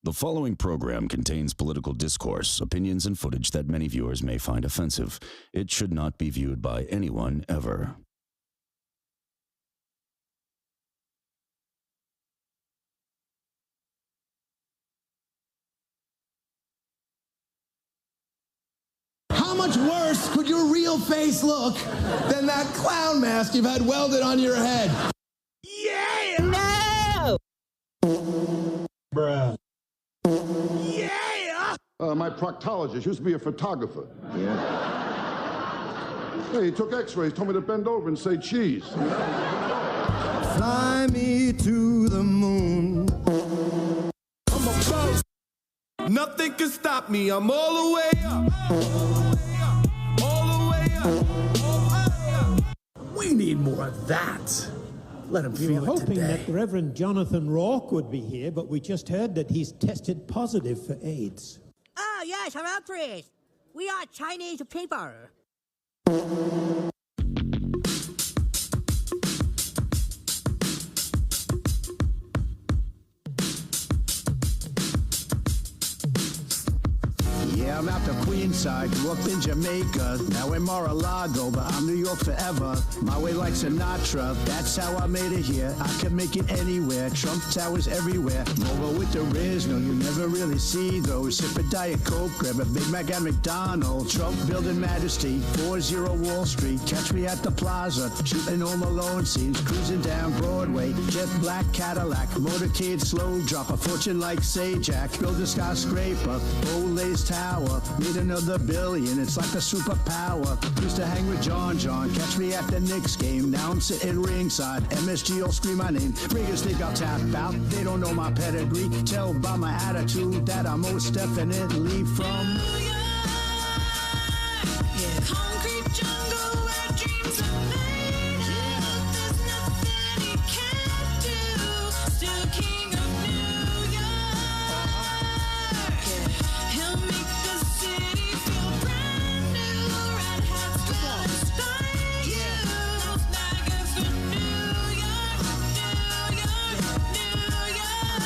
The following program contains political discourse, opinions, and footage that many viewers may find offensive. It should not be viewed by anyone ever. How much worse could your real face look than that clown mask you've had welded on your head? Yeah! No! Bruh. Yeah! My proctologist used to be a photographer. Yeah. Hey, he took x-rays, told me to bend over and say cheese. Fly me to the moon. I'm a boss. Nothing can stop me. I'm all the way up. All the way up. We need more of that. Let him We feel were it hoping today. that Reverend Jonathan Rourke would be here, but we just heard that he's tested positive for AIDS. Oh, yes, hello, please. We are Chinese people. Yeah, I'm out to Queenside, grew up in Jamaica, now in Mar-a-Lago, but I'm New York forever. My way like Sinatra, that's how I made it here. I can make it anywhere, Trump Towers everywhere. Mogul with the Riz, no, you never really see those. Sip a Diet Coke, grab a Big Mac at McDonald's. Trump building majesty, 40 Wall Street. Catch me at the plaza, shooting Home Alone scenes, cruising down Broadway. Jet black Cadillac, motorcade slow drop, a fortune like Sajak. Build a skyscraper, Olay's Tower, need another billion, it's like a superpower. Used to hang with John, catch me at the Knicks game. Now I'm sitting ringside, MSG will scream my name. Riggers think I'll tap out, they don't know my pedigree. Tell by my attitude that I'm most definitely from New York. Yeah. Concrete jungle where dreams are made. There's nothing he can't do. Still king of New York. He'll make the city feel brand new. Red hats will inspire you. MAGA for New York, New York, New York.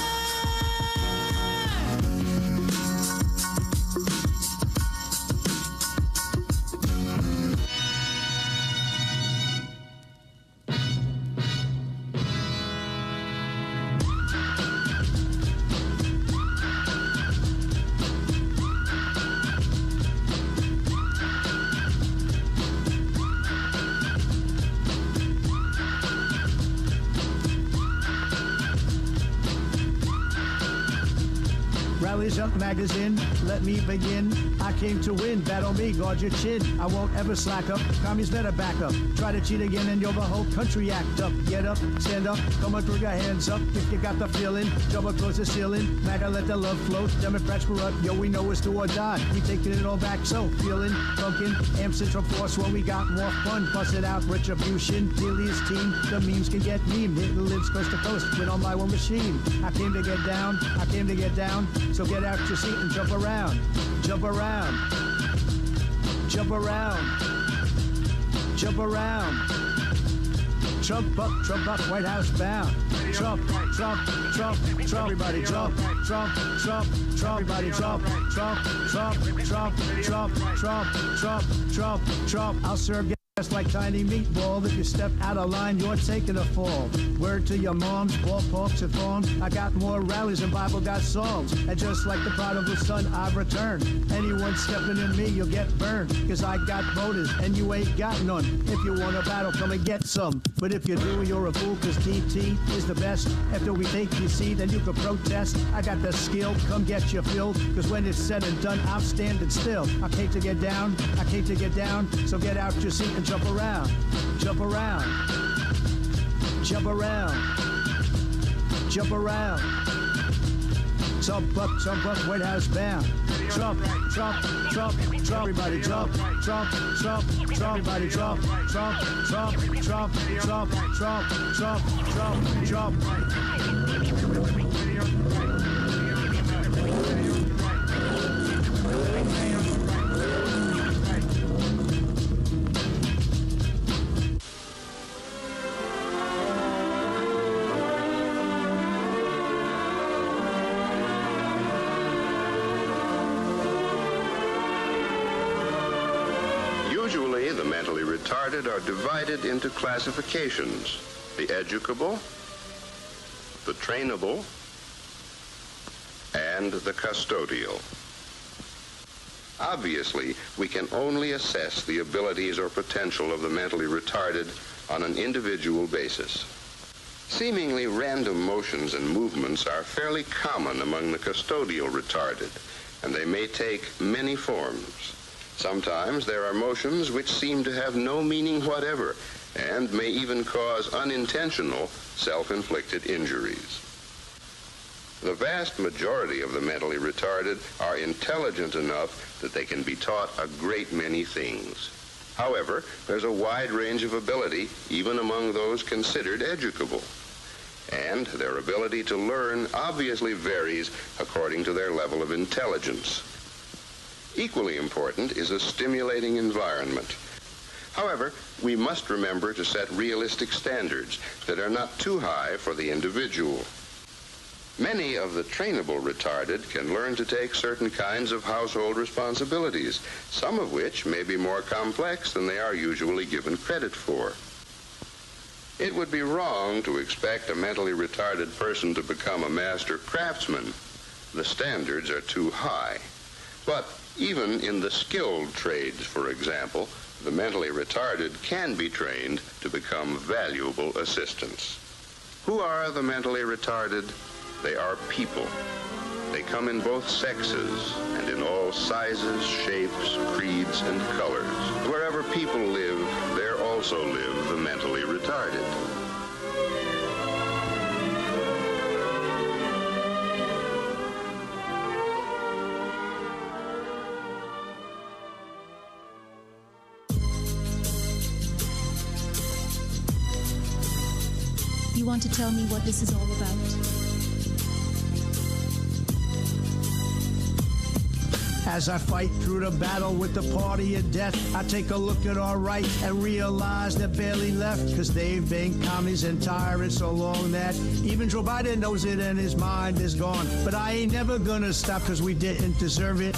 Rallies Up magazine, let me begin. I came to win, battle me, guard your chin. I won't ever slack up, commies better back up. Try to cheat again and you'll the whole country act up. Get up, stand up, come on, throw your hands up. If you got the feeling, jump across the ceiling. MAGA, let the love flow, Democrats corrupt, yo, we know it's do or die. We taking it all back, so feeling, funkin', amp central force when we got more fun. Bust it out, retribution, Delia's team. The memes can get memed, hitting lives coast to coast with on my one machine. I came to get down, I came to get down. So get out your seat and jump around, jump around, jump around, jump around. Trump up, White House bound. Trump, Trump, Trump, Trump, everybody Trump, Trump, Trump, Trump, everybody Trump, Trump, Trump, Trump, Trump, Trump, Trump, Trump, Trump. I'll serve just like tiny meatball. If you step out of line, you're taking a fall. Word to your moms, ballparks and farms. I got more rallies than Bible got songs. And just like the prodigal son, I've returned. Anyone stepping in me, you'll get burned. Cause I got voters and you ain't got none. If you want a battle, come and get some. But if you do, you're a fool, cause TT is the best. After we take your seat, then you can protest. I got the skill, come get your fill. Cause when it's said and done, I'm standing still. I came to get down, I came to get down. So get out your seat and jump around, jump around, jump around, jump around. Trump up, White House bound. Trump, Trump, Trump, Trump, everybody Trump, Trump, Trump, Trump, everybody Trump, Trump, Trump, Trump, Trump, Trump, Trump, Trump, Trump. mentally retarded are divided into classifications: the educable, the trainable, and the custodial. Obviously, we can only assess the abilities or potential of the mentally retarded on an individual basis. Seemingly random motions and movements are fairly common among the custodial retarded, and they may take many forms. Sometimes there are motions which seem to have no meaning whatever and may even cause unintentional self-inflicted injuries. The vast majority of the mentally retarded are intelligent enough that they can be taught a great many things. However, there's a wide range of ability even among those considered educable. And their ability to learn obviously varies according to their level of intelligence. Equally important is a stimulating environment. However, we must remember to set realistic standards that are not too high for the individual. Many of the trainable retarded can learn to take certain kinds of household responsibilities, some of which may be more complex than they are usually given credit for. It would be wrong to expect a mentally retarded person to become a master craftsman. The standards are too high. But even in the skilled trades, for example, the mentally retarded can be trained to become valuable assistants. Who are the mentally retarded? They are people. They come in both sexes and in all sizes, shapes, creeds, and colors. Wherever people live, there also live the mentally retarded. You want to tell me what this is all about? As I fight through the battle with the party of death, I take a look at our right and realize they're barely left, because they've been commies and tyrants so long that even Joe Biden knows it and his mind is gone. But I ain't never gonna stop, because we didn't deserve it.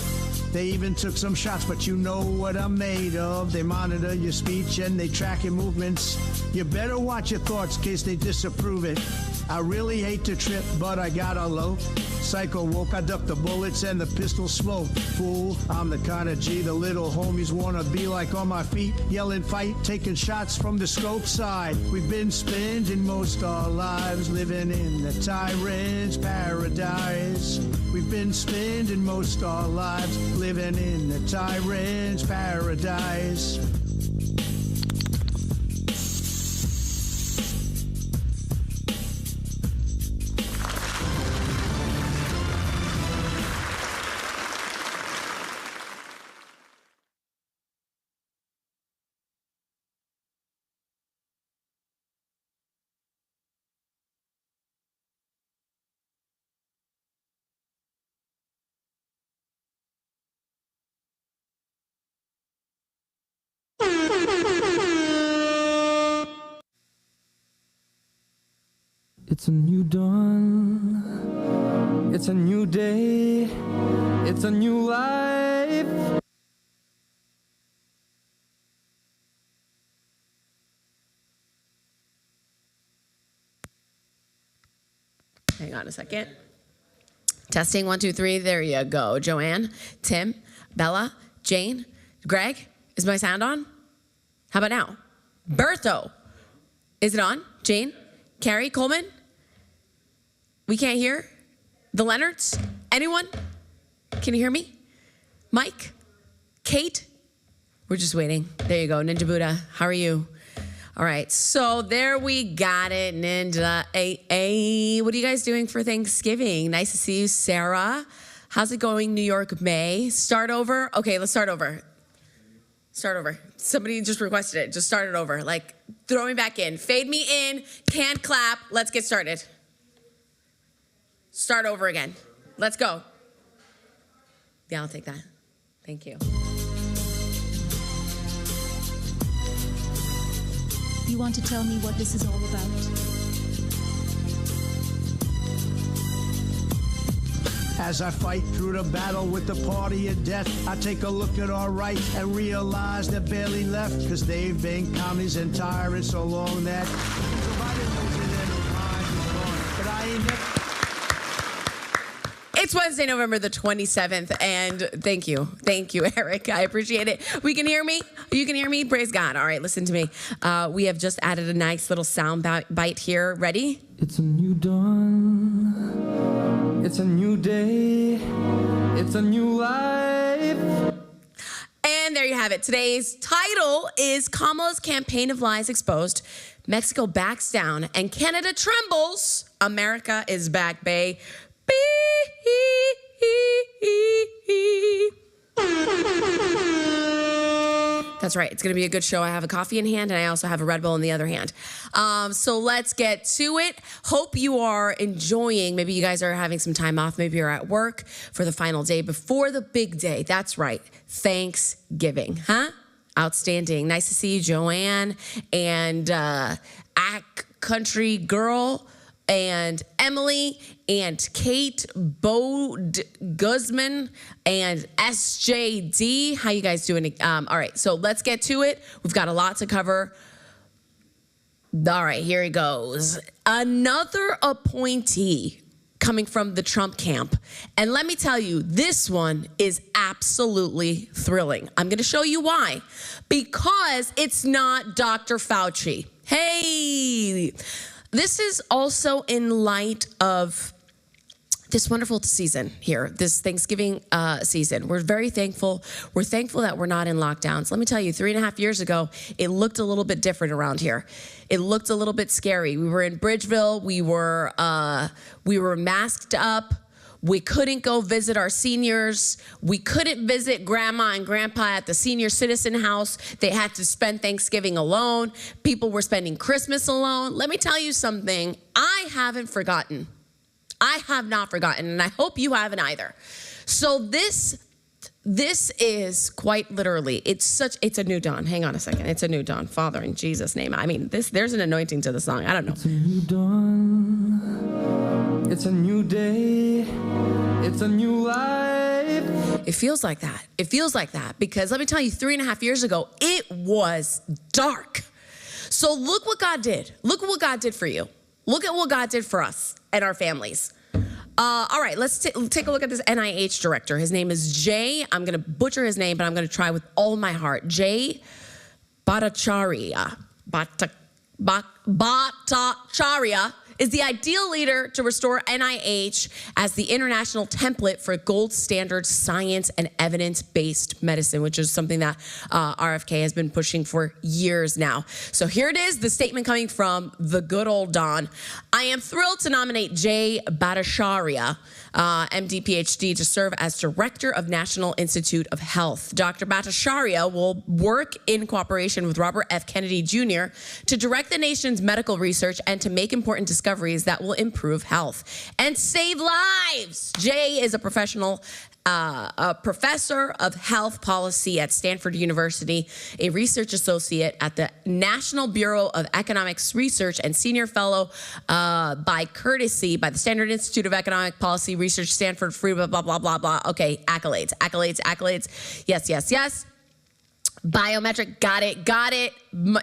They even took some shots, but you know what I'm made of. They monitor your speech and they track your movements. You better watch your thoughts in case they disapprove it. I really hate to trip, but I got a low. Psycho woke, I ducked the bullets and the pistol smoke. Fool, I'm the kind of G the little homies wanna be like, on my feet, yelling fight, taking shots from the scope side. We've been spending most our lives living in the tyrant's paradise. We've been spending most our lives living in the tyrant's paradise. It's a new dawn, it's a new day, it's a new life. Hang on a second. Testing 1, 2, 3. There you go. Joanne, Tim, Bella, Jane, Greg. Is my sound on? How about now? Bertho. Is it on? Jane, Carrie, Coleman. We can't hear. The Leonards. Anyone? Can you hear me? Mike, Kate. We're just waiting. There you go. Ninja Buddha. How are you? All right, so there we got it, Ninja AA. What are you guys doing for Thanksgiving? Nice to see you, Sarah. How's it going, New York, May? Start over? Okay, let's start over. Start over. Somebody just requested it. Just start it over. Like, throw me back in. Fade me in. Can't clap. Let's get started. Start over again. Let's go. Yeah, I'll take that. Thank you. You want to tell me what this is all about? As I fight through the battle with the party of death, I take a look at our right and realize they're barely left, because they've been commies and tyrants so long that but I ain't never. It's Wednesday, November the 27th, and thank you, Eric. I appreciate it. You can hear me? Praise God. All right, listen to me. We have just added a nice little sound bite here. Ready? It's a new dawn. It's a new day. It's a new life. And there you have it. Today's title is Kamala's Campaign of Lies Exposed. Mexico backs down and Canada trembles. America is back, bae. That's right. It's going to be a good show. I have a coffee in hand, and I also have a Red Bull in the other hand. So let's get to it. Hope you are enjoying. Maybe you guys are having some time off. Maybe you're at work for the final day before the big day. That's right. Thanksgiving, huh? Outstanding. Nice to see you, Joanne, and Country Girl, and Emily, and Kate Guzman, and SJD. How you guys doing? All right, so let's get to it. We've got a lot to cover. All right, here he goes. Another appointee coming from the Trump camp. And let me tell you, this one is absolutely thrilling. I'm going to show you why. Because it's not Dr. Fauci. Hey! This is also in light of this wonderful season here, this Thanksgiving season. We're very thankful. We're thankful that we're not in lockdowns. Let me tell you, 3.5 years ago, it looked a little bit different around here. It looked a little bit scary. We were in Bridgeville. We were masked up. We couldn't go visit our seniors. We couldn't visit grandma and grandpa at the senior citizen house. They had to spend Thanksgiving alone. People were spending Christmas alone. Let me tell you something. I haven't forgotten. I have not forgotten, and I hope you haven't either. So this is quite literally, it's a new dawn. Hang on a second. It's a new dawn. Father, in Jesus' name. I mean, there's an anointing to the song. I don't know. It's a new dawn. It's a new day. It's a new life. It feels like that. It feels like that because let me tell you, 3.5 years ago, it was dark. So look what God did. Look at what God did for you. Look at what God did for us and our families. All right, let's take a look at this NIH director. His name is Jay. I'm going to butcher his name, but I'm going to try with all my heart. Jay Bhattacharya. Bhattacharya is the ideal leader to restore NIH as the international template for gold standard science and evidence-based medicine, which is something that RFK has been pushing for years now. So here it is, the statement coming from the good old Don. I am thrilled to nominate Jay Bhattacharya, MD, PhD, to serve as Director of National Institute of Health. Dr. Bhattacharya will work in cooperation with Robert F. Kennedy Jr. to direct the nation's medical research and to make important discoveries that will improve health and save lives. Jay is a professional, a professor of health policy at Stanford University, a research associate at the National Bureau of Economics Research, and senior fellow by courtesy by the Standard Institute of Economic Policy Research, Stanford, free, blah, blah, blah, blah, blah. Okay, accolades. Yes. Biometric, got it.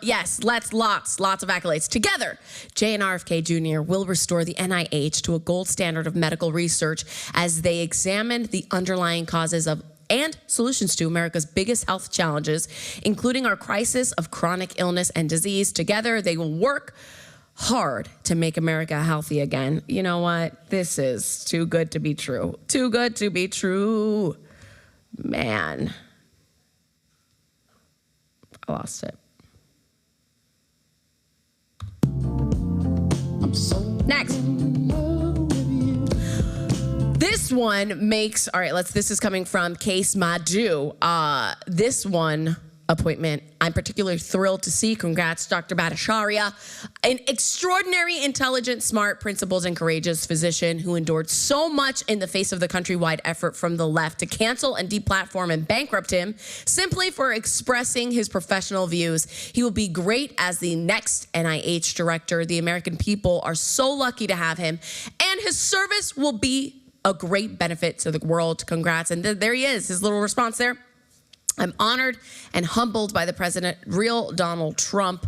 Yes, lots of accolades. Together, Jay and RFK Jr. will restore the NIH to a gold standard of medical research as they examine the underlying causes of and solutions to America's biggest health challenges, including our crisis of chronic illness and disease. Together, they will work hard to make America healthy again. You know what? This is too good to be true. Too good to be true. Man. I lost it. Next. This one makes, all right, this is coming from Case Madu. This one appointment, I'm particularly thrilled to see. Congrats, Dr. Bhattacharya, an extraordinary, intelligent, smart, principled, and courageous physician who endured so much in the face of the countrywide effort from the left to cancel and deplatform and bankrupt him simply for expressing his professional views. He will be great as the next NIH director. The American people are so lucky to have him, and his service will be a great benefit to the world. Congrats. And there he is, his little response there. I'm honored and humbled by the president, real Donald Trump.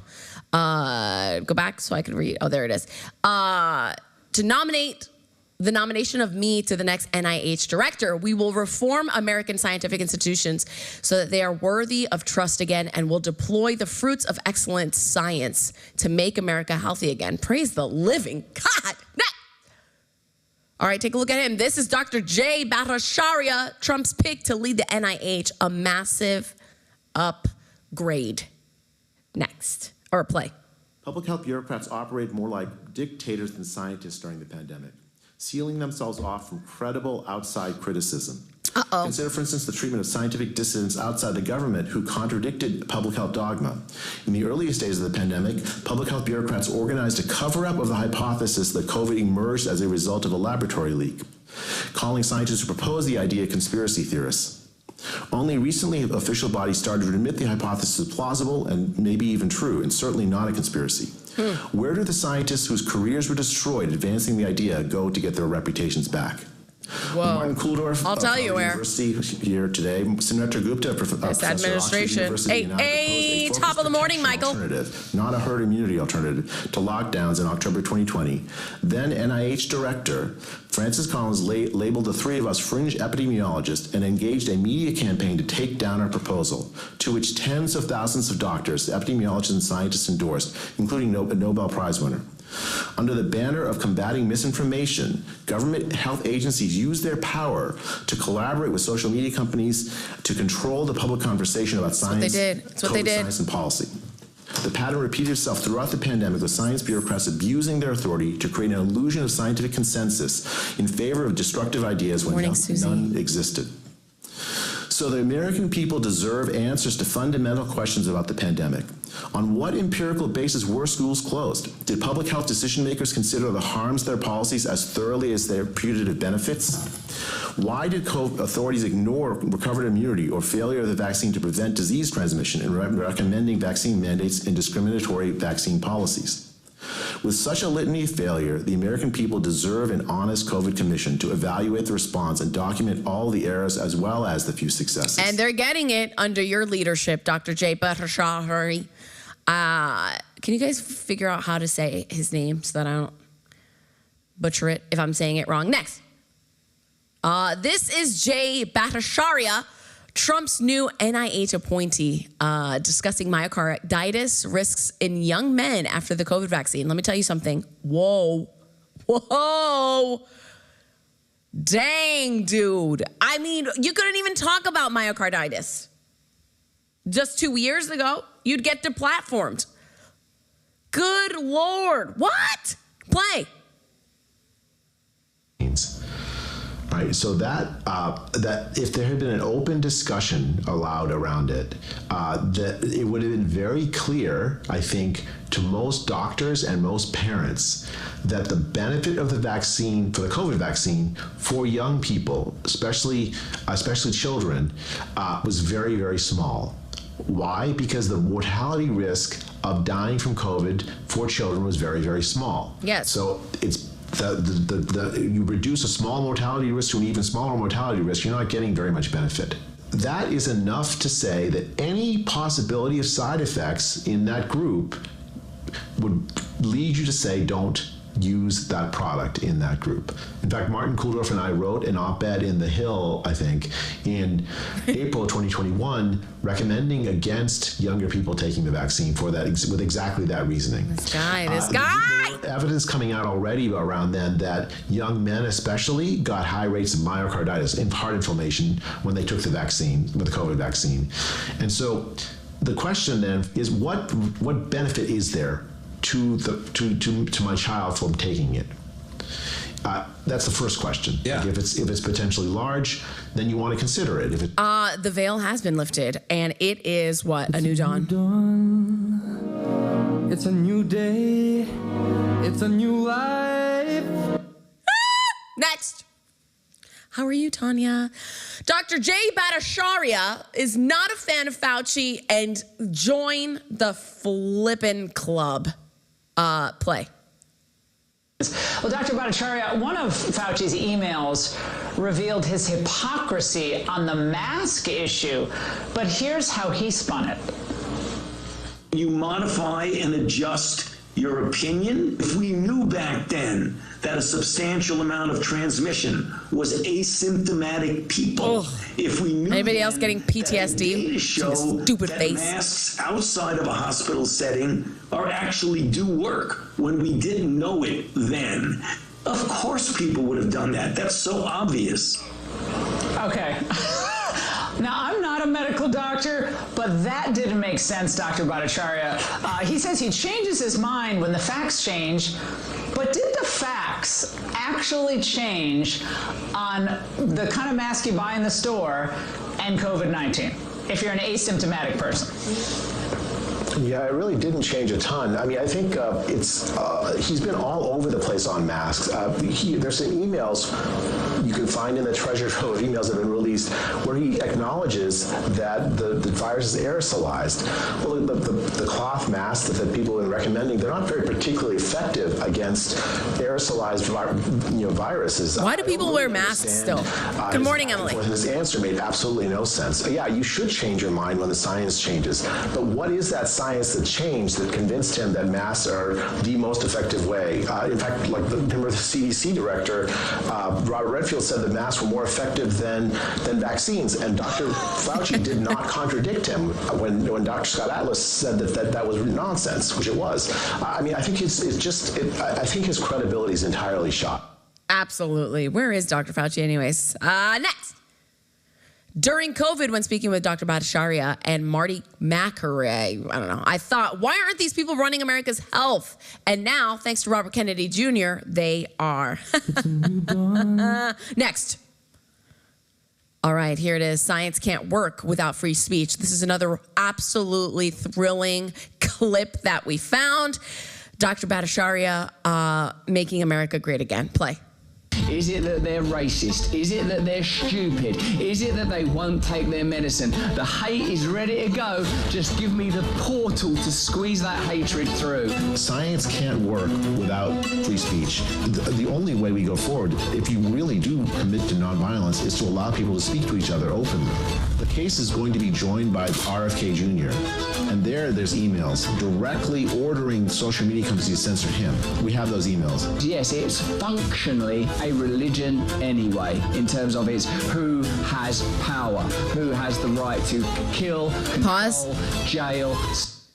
Go back so I can read. Oh, there it is. To nominate the nomination of me to the next NIH director. We will reform American scientific institutions so that they are worthy of trust again and will deploy the fruits of excellent science to make America healthy again. Praise the living God. All right, take a look at him. This is Dr. Jay Bhattacharya, Trump's pick to lead the NIH, a massive upgrade. Next, or play. Public health bureaucrats operate more like dictators than scientists during the pandemic, sealing themselves off from credible outside criticism. Consider, for instance, the treatment of scientific dissidents outside the government who contradicted public health dogma. In the earliest days of the pandemic, public health bureaucrats organized a cover-up of the hypothesis that COVID emerged as a result of a laboratory leak, calling scientists who proposed the idea conspiracy theorists. Only recently have official bodies started to admit the hypothesis is plausible and maybe even true, and certainly not a conspiracy. Where do the scientists whose careers were destroyed advancing the idea go to get their reputations back? Whoa. Martin Kulldorff, I'll tell you where. University here today. Sunetra Gupta, this administration. Hey, top of the morning, Michael. Not a herd immunity alternative to lockdowns in October 2020. Then NIH director Francis Collins labeled the three of us fringe epidemiologists and engaged a media campaign to take down our proposal, to which tens of thousands of doctors, epidemiologists, and scientists endorsed, including a Nobel Prize winner. Under the banner of combating misinformation, government health agencies use their power to collaborate with social media companies to control the public conversation about science, science and policy. The pattern repeated itself throughout the pandemic, with science bureaucrats abusing their authority to create an illusion of scientific consensus in favor of destructive ideas when none existed. So the American people deserve answers to fundamental questions about the pandemic. On what empirical basis were schools closed? Did public health decision makers consider the harms of their policies as thoroughly as their putative benefits? Why did authorities ignore recovered immunity or failure of the vaccine to prevent disease transmission in recommending vaccine mandates and discriminatory vaccine policies? With such a litany of failure, the American people deserve an honest COVID commission to evaluate the response and document all the errors as well as the few successes. And they're getting it under your leadership, Dr. Jay Bhattacharya. Can you guys figure out how to say his name so that I don't butcher it if I'm saying it wrong? Next. This is Jay Bhattacharya, Trump's new NIH appointee, discussing myocarditis risks in young men after the COVID vaccine. Let me tell you something. Whoa. Dang, dude. I mean, you couldn't even talk about myocarditis. Just 2 years ago, you'd get deplatformed. Good Lord. What? Play. Right, so that if there had been an open discussion allowed around it, that it would have been very clear, I think, to most doctors and most parents that the benefit of the vaccine, for the COVID vaccine, for young people, especially children, was very, very small. Why? Because the mortality risk of dying from COVID for children was very, very small. Yes. So it's you reduce a small mortality risk to an even smaller mortality risk, you're not getting very much benefit. That is enough to say that any possibility of side effects in that group would lead you to say don't use that product in that group. In fact, Martin Kulldorff and I wrote an op-ed in The Hill, I think, in April 2021, recommending against younger people taking the vaccine for that, with exactly that reasoning. This guy. There was evidence coming out already around then that young men especially got high rates of myocarditis and heart inflammation when they took the vaccine, with the COVID vaccine. And so the question then is, what benefit is there to my child from taking it? That's the first question. Yeah. Like if it's potentially large, then you want to consider it. If it the veil has been lifted, and it is what? A new dawn. It's a new day. It's a new life. Next. How are you, Tanya? Dr. Jay Bhattacharya is not a fan of Fauci, and join the flippin' club. Play. Well, Dr. Bhattacharya, one of Fauci's emails revealed his hypocrisy on the mask issue, but here's how he spun it. You modify and adjust your opinion. If we knew back then that a substantial amount of transmission was asymptomatic people, if we knew anybody else getting PTSD, show stupid that face. Masks outside of a hospital setting are actually do work when we didn't know it then. Of course people would have done that. That's so obvious. Okay. Now, I'm not a medical doctor, but that didn't make sense, Dr. Bhattacharya. He says he changes his mind when the facts change, but did the facts actually change on the kind of mask you buy in the store and COVID-19, if you're an asymptomatic person? Yeah, it really didn't change a ton. I mean, I think he's been all over the place on masks. There's some emails you can find in the treasure trove of emails that have been released where he acknowledges that the virus is aerosolized. Well, the cloth masks that people have been recommending, they're not very particularly effective against aerosolized viruses. Why do people wear masks still? Good morning, Emily. His answer made absolutely no sense. Yeah, you should change your mind when the science changes. But what is that science that changed that convinced him that masks are the most effective way? In fact, remember the CDC director, Robert Redfield, said that masks were more effective than vaccines, and Dr. Fauci did not contradict him when Dr. Scott Atlas said that was nonsense, which it was. I mean, I think I think his credibility is entirely shot. Absolutely. Where is Dr. Fauci anyways? Next. During COVID, when speaking with Dr. Bhattacharya and Marty McCurry, I don't know, I thought, why aren't these people running America's health? And now, thanks to Robert Kennedy Jr., they are. Next. All right, here it is. Science can't work without free speech. This is another absolutely thrilling clip that we found. Dr. Bhattacharya making America great again. Play. Is it that they're racist? Is it that they're stupid? Is it that they won't take their medicine? The hate is ready to go. Just give me the portal to squeeze that hatred through. Science can't work without free speech. The only way we go forward, if you really do commit to nonviolence, is to allow people to speak to each other openly. The case is going to be joined by RFK Jr., and there's emails directly ordering social media companies to censor him. We have those emails. Yes, it's functionally a religion anyway, in terms of it's who has power, who has the right to kill, control, jail.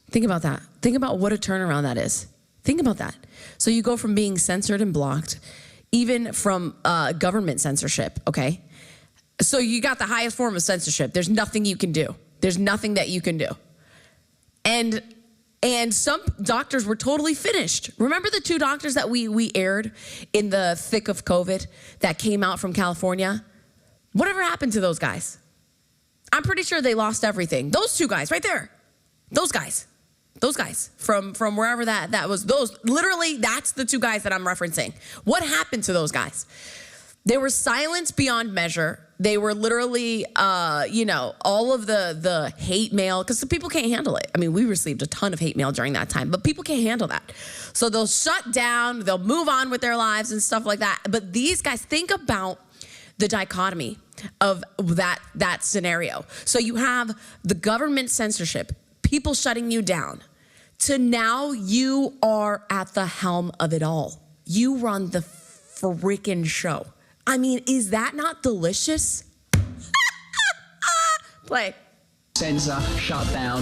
Think about that. Think about what a turnaround that is. Think about that. So you go from being censored and blocked, even from government censorship, okay? So you got the highest form of censorship. There's nothing you can do. There's nothing that you can do. And some doctors were totally finished. Remember the two doctors that we aired in the thick of COVID that came out from California? Whatever happened to those guys? I'm pretty sure they lost everything. Those two guys right there. Those guys from wherever that was. Those, literally, that's the two guys that I'm referencing. What happened to those guys? They were silenced beyond measure. They were literally, all of the hate mail, because people can't handle it. I mean, we received a ton of hate mail during that time, but people can't handle that. So they'll shut down, they'll move on with their lives and stuff like that. But these guys, think about the dichotomy of that scenario. So you have the government censorship, people shutting you down, to now you are at the helm of it all. You run the freaking show. I mean, is that not delicious? Play. Censor, shut down.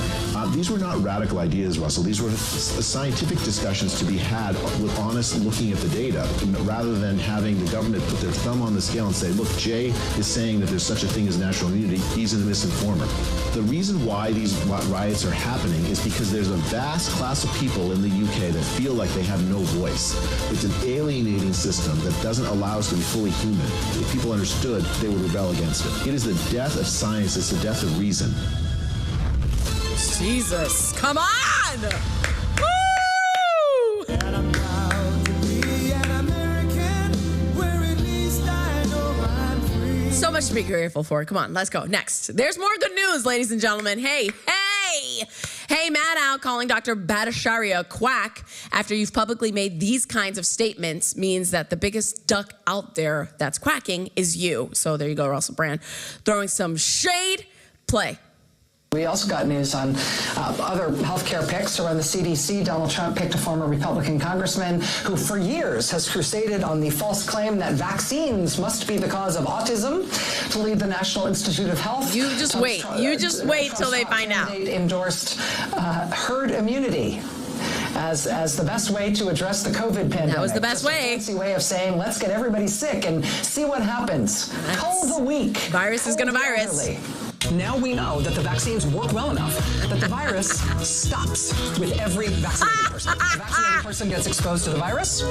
These were not radical ideas, Russell. These were scientific discussions to be had with honest looking at the data, rather than having the government put their thumb on the scale and say, look, Jay is saying that there's such a thing as natural immunity. He's a misinformer. The reason why these riots are happening is because there's a vast class of people in the UK that feel like they have no voice. It's an alienating system that doesn't allow us to be fully human. If people understood, they would rebel against it. It is the death of science. It's the death of reason. Jesus, come on! Woo! And I'm proud to be an American, where at least I know I'm free. So much to be grateful for. Come on, let's go. Next. There's more good news, ladies and gentlemen. Hey, Hey, Maddow calling Dr. Bhattacharya a quack after you've publicly made these kinds of statements means that the biggest duck out there that's quacking is you. So there you go, Russell Brand. Throwing some shade. Play. We also got news on other healthcare picks around the CDC. Donald Trump picked a former Republican congressman who for years has crusaded on the false claim that vaccines must be the cause of autism to lead the National Institute of Health. You just wait. You just wait till they find out. Endorsed herd immunity as the best way to address the COVID pandemic. That was the best way. A fancy way of saying, let's get everybody sick and see what happens. Cull the weak. Virus is going to virus. Now we know that the vaccines work well enough that the virus stops with every vaccinated person. If the vaccinated person gets exposed to the virus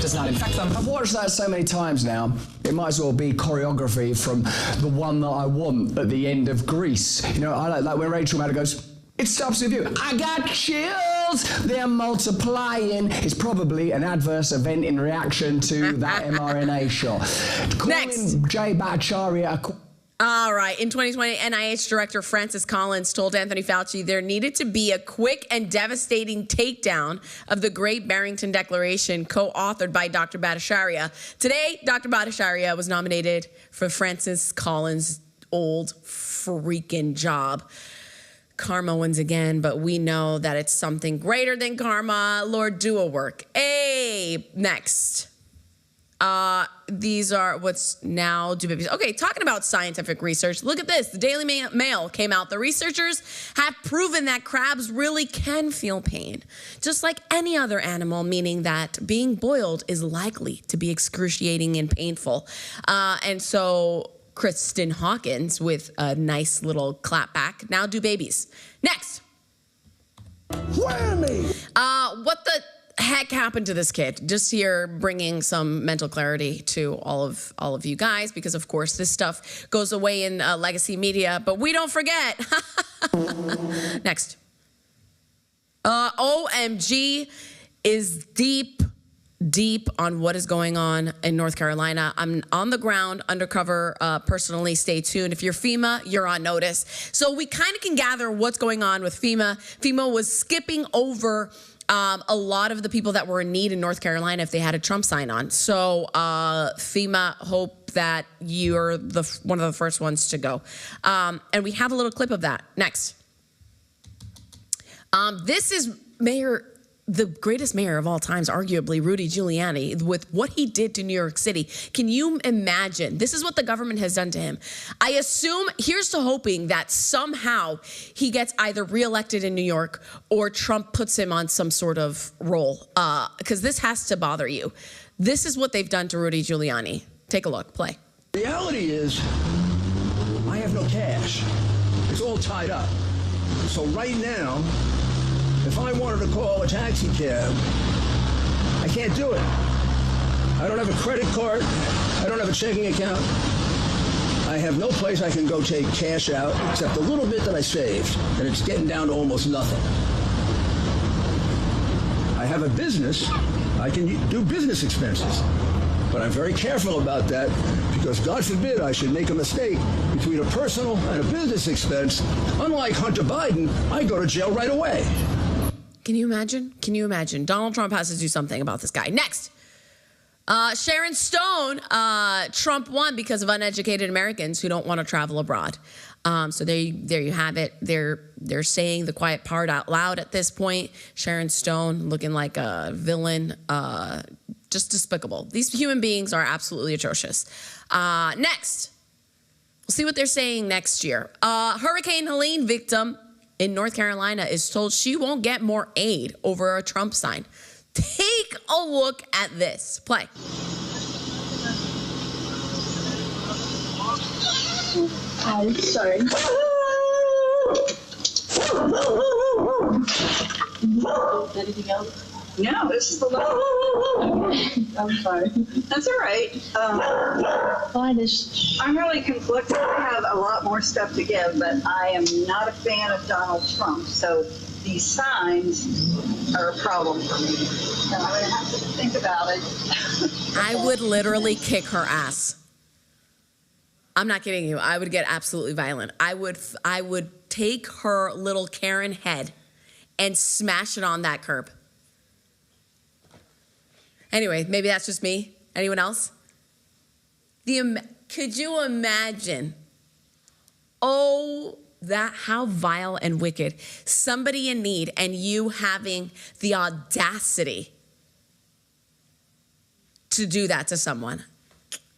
does not infect them. I've watched that so many times now, it might as well be choreography from The One That I Want at the end of Grease. You know, I like when Rachel Maddow goes, it stops with you. I got chills. They're multiplying. It's probably an adverse event in reaction to that mRNA shot. Next. Calling Jay Bhattacharya All right. In 2020, NIH Director Francis Collins told Anthony Fauci there needed to be a quick and devastating takedown of the Great Barrington Declaration co-authored by Dr. Bhattacharya. Today, Dr. Bhattacharya was nominated for Francis Collins' old freaking job. Karma wins again, but we know that it's something greater than karma. Lord, do a work. Hey, next. These are what's now do babies. Okay, talking about scientific research, look at this. The Daily Mail came out. The researchers have proven that crabs really can feel pain, just like any other animal, meaning that being boiled is likely to be excruciating and painful. And so Kristen Hawkins with a nice little clap back. Now do babies. Next. Whammy! What the heck happened to this kid? Just here bringing some mental clarity to all of you guys, because of course this stuff goes away in legacy media, but we don't forget. Next. OMG is deep on what is going on in North Carolina. I'm on the ground, undercover, personally. Stay tuned. If you're FEMA, you're on notice. So we kind of can gather what's going on with FEMA. FEMA was skipping over a lot of the people that were in need in North Carolina if they had a Trump sign on. So FEMA, hope that you're one of the first ones to go. And we have a little clip of that. Next. This is the greatest mayor of all times, arguably, Rudy Giuliani, with what he did to New York City. Can you imagine? This is what the government has done to him. I assume, here's to hoping that somehow he gets either reelected in New York or Trump puts him on some sort of role, because this has to bother you. This is what they've done to Rudy Giuliani. Take a look. Play. The reality is, I have no cash. It's all tied up. So right now, if I wanted to call a taxi cab, I can't do it. I don't have a credit card. I don't have a checking account. I have no place I can go take cash out except a little bit that I saved, and it's getting down to almost nothing. I have a business. I can do business expenses, but I'm very careful about that because God forbid I should make a mistake between a personal and a business expense. Unlike Hunter Biden, I go to jail right away. Can you imagine? Can you imagine? Donald Trump has to do something about this guy. Next. Sharon Stone, Trump won because of uneducated Americans who don't want to travel abroad. So there you have it. They're saying the quiet part out loud at this point. Sharon Stone looking like a villain, just despicable. These human beings are absolutely atrocious. Next. We'll see what they're saying next year. Hurricane Helene victim in North Carolina is told she won't get more aid over a Trump sign. Take a look at this. Play. I'm sorry. Anything else? No, this is the last. I'm sorry. That's all right. I'm really conflicted. I have a lot more stuff to give, but I am not a fan of Donald Trump, so these signs are a problem for me. So I'm going to have to think about it. I would literally kick her ass. I'm not kidding you. I would get absolutely violent. I would take her little Karen head and smash it on that curb. Anyway, maybe that's just me. Anyone else? Could you imagine? Oh, how vile and wicked. Somebody in need and you having the audacity to do that to someone.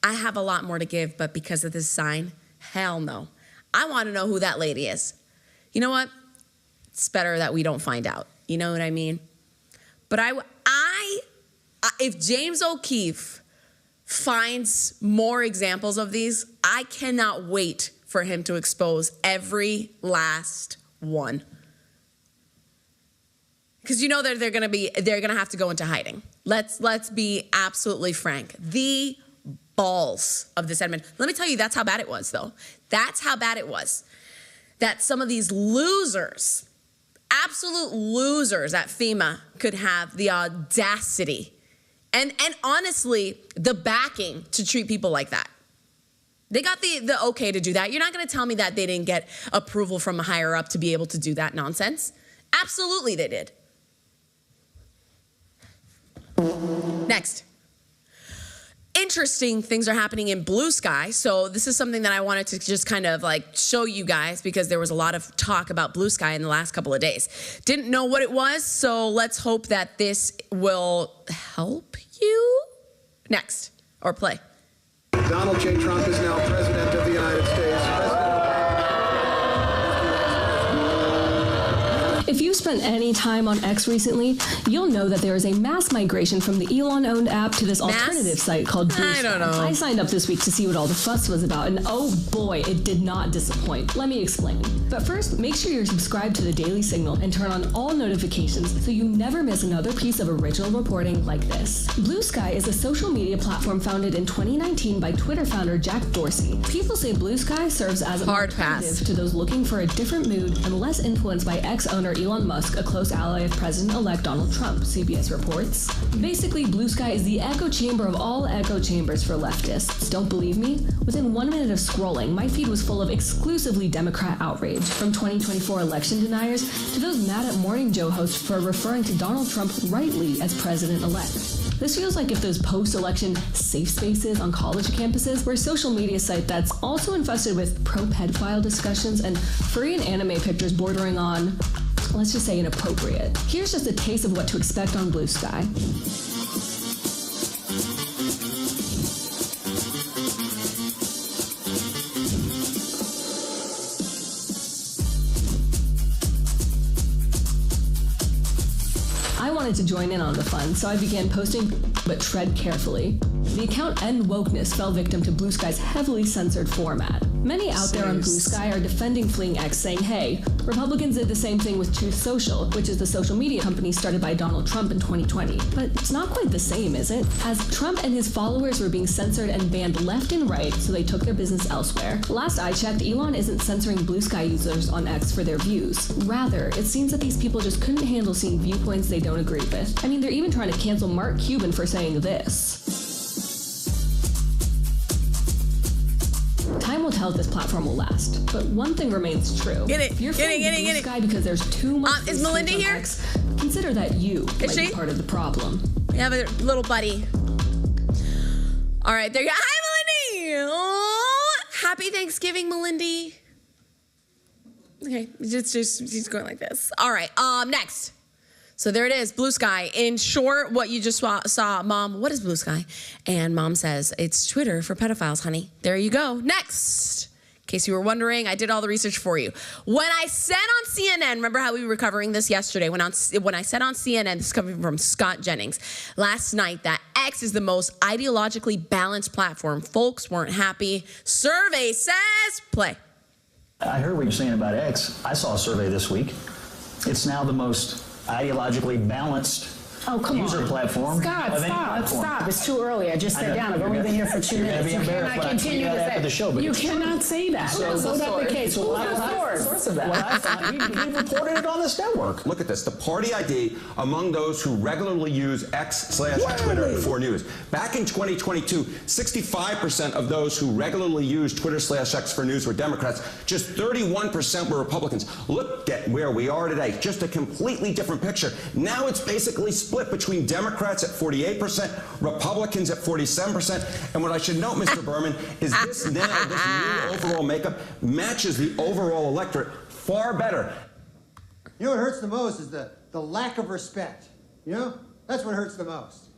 I have a lot more to give, but because of this sign, hell no. I want to know who that lady is. You know what? It's better that we don't find out. You know what I mean? But if James O'Keefe finds more examples of these, I cannot wait for him to expose every last one. Because you know that they're gonna have to go into hiding. Let's be absolutely frank. The balls of this admin. Let me tell you, that's how bad it was, though. That's how bad it was. That some of these losers, absolute losers at FEMA could have the audacity and honestly, the backing to treat people like that. They got the okay to do that. You're not going to tell me that they didn't get approval from a higher up to be able to do that nonsense. Absolutely they did. Next. Interesting things are happening in Blue Sky. So this is something that I wanted to just kind of like show you guys because there was a lot of talk about Blue Sky in the last couple of days. Didn't know what it was, so let's hope that this will help you. Next, or play. Donald J. Trump is now president of the United States. If you've spent any time on X recently, you'll know that there is a mass migration from the Elon-owned app to this alternative site called Blue Sky. I don't know. I signed up this week to see what all the fuss was about, and oh boy, it did not disappoint. Let me explain. But first, make sure you're subscribed to the Daily Signal and turn on all notifications so you never miss another piece of original reporting like this. Blue Sky is a social media platform founded in 2019 by Twitter founder Jack Dorsey. People say Blue Sky serves as an alternative to those looking for a different mood and less influenced by ex-owner Elon Musk, a close ally of President-elect Donald Trump, CBS reports. Basically, Blue Sky is the echo chamber of all echo chambers for leftists. Don't believe me? Within 1 minute of scrolling, my feed was full of exclusively Democrat outrage, from 2024 election deniers to those mad at Morning Joe hosts for referring to Donald Trump rightly as president-elect. This feels like if those post-election safe spaces on college campuses were a social media site that's also infested with pro-pedophile discussions and furry and anime pictures bordering on, let's just say, inappropriate. Here's just a taste of what to expect on Blue Sky. I wanted to join in on the fun, so I began posting, but tread carefully. The account End Wokeness fell victim to Blue Sky's heavily censored format. Many out there on Blue Sky are defending Fleeing X, saying, hey, Republicans did the same thing with Truth Social, which is the social media company started by Donald Trump in 2020. But it's not quite the same, is it? As Trump and his followers were being censored and banned left and right, so they took their business elsewhere. Last I checked, Elon isn't censoring Blue Sky users on X for their views. Rather, it seems that these people just couldn't handle seeing viewpoints they don't agree with. I mean, they're even trying to cancel Mark Cuban for saying this. Time will tell if this platform will last, but one thing remains true. If you're following Blue Sky because there's too much is Melinda here? X, consider that you might be part of the problem. We have a little buddy. All right, there you go. Hi, Melindy. Oh, happy Thanksgiving, Melindy. Okay, she's going like this. All right, next. So there it is, Blue Sky. In short, what you just saw, Mom, what is Blue Sky? And Mom says, it's Twitter for pedophiles, honey. There you go. Next. In case you were wondering, I did all the research for you. When I said on CNN, remember how we were covering this yesterday, when I said on CNN, this is coming from Scott Jennings, last night, that X is the most ideologically balanced platform. Folks weren't happy. Survey says, play. I heard what you're saying about X. I saw a survey this week. It's now the most ideologically balanced Oh, come user on. platform. Scott, stop. It's too early. I just sat down. I've only been here for 2 minutes. You cannot continue to say the show, but you cannot say that. So load up the case. Who's the source of that? Well, I thought he reported it on this network. Look at this. The party ID among those who regularly use X/Twitter for news. Back in 2022, 65% of those who regularly use Twitter/X for news were Democrats. Just 31% were Republicans. Look at where we are today. Just a completely different picture. Now it's basically split between Democrats at 48%, Republicans at 47%. And what I should note, Mr. Berman, is this new overall makeup matches the overall electorate far better. You know what hurts the most is the lack of respect. You know? That's what hurts the most.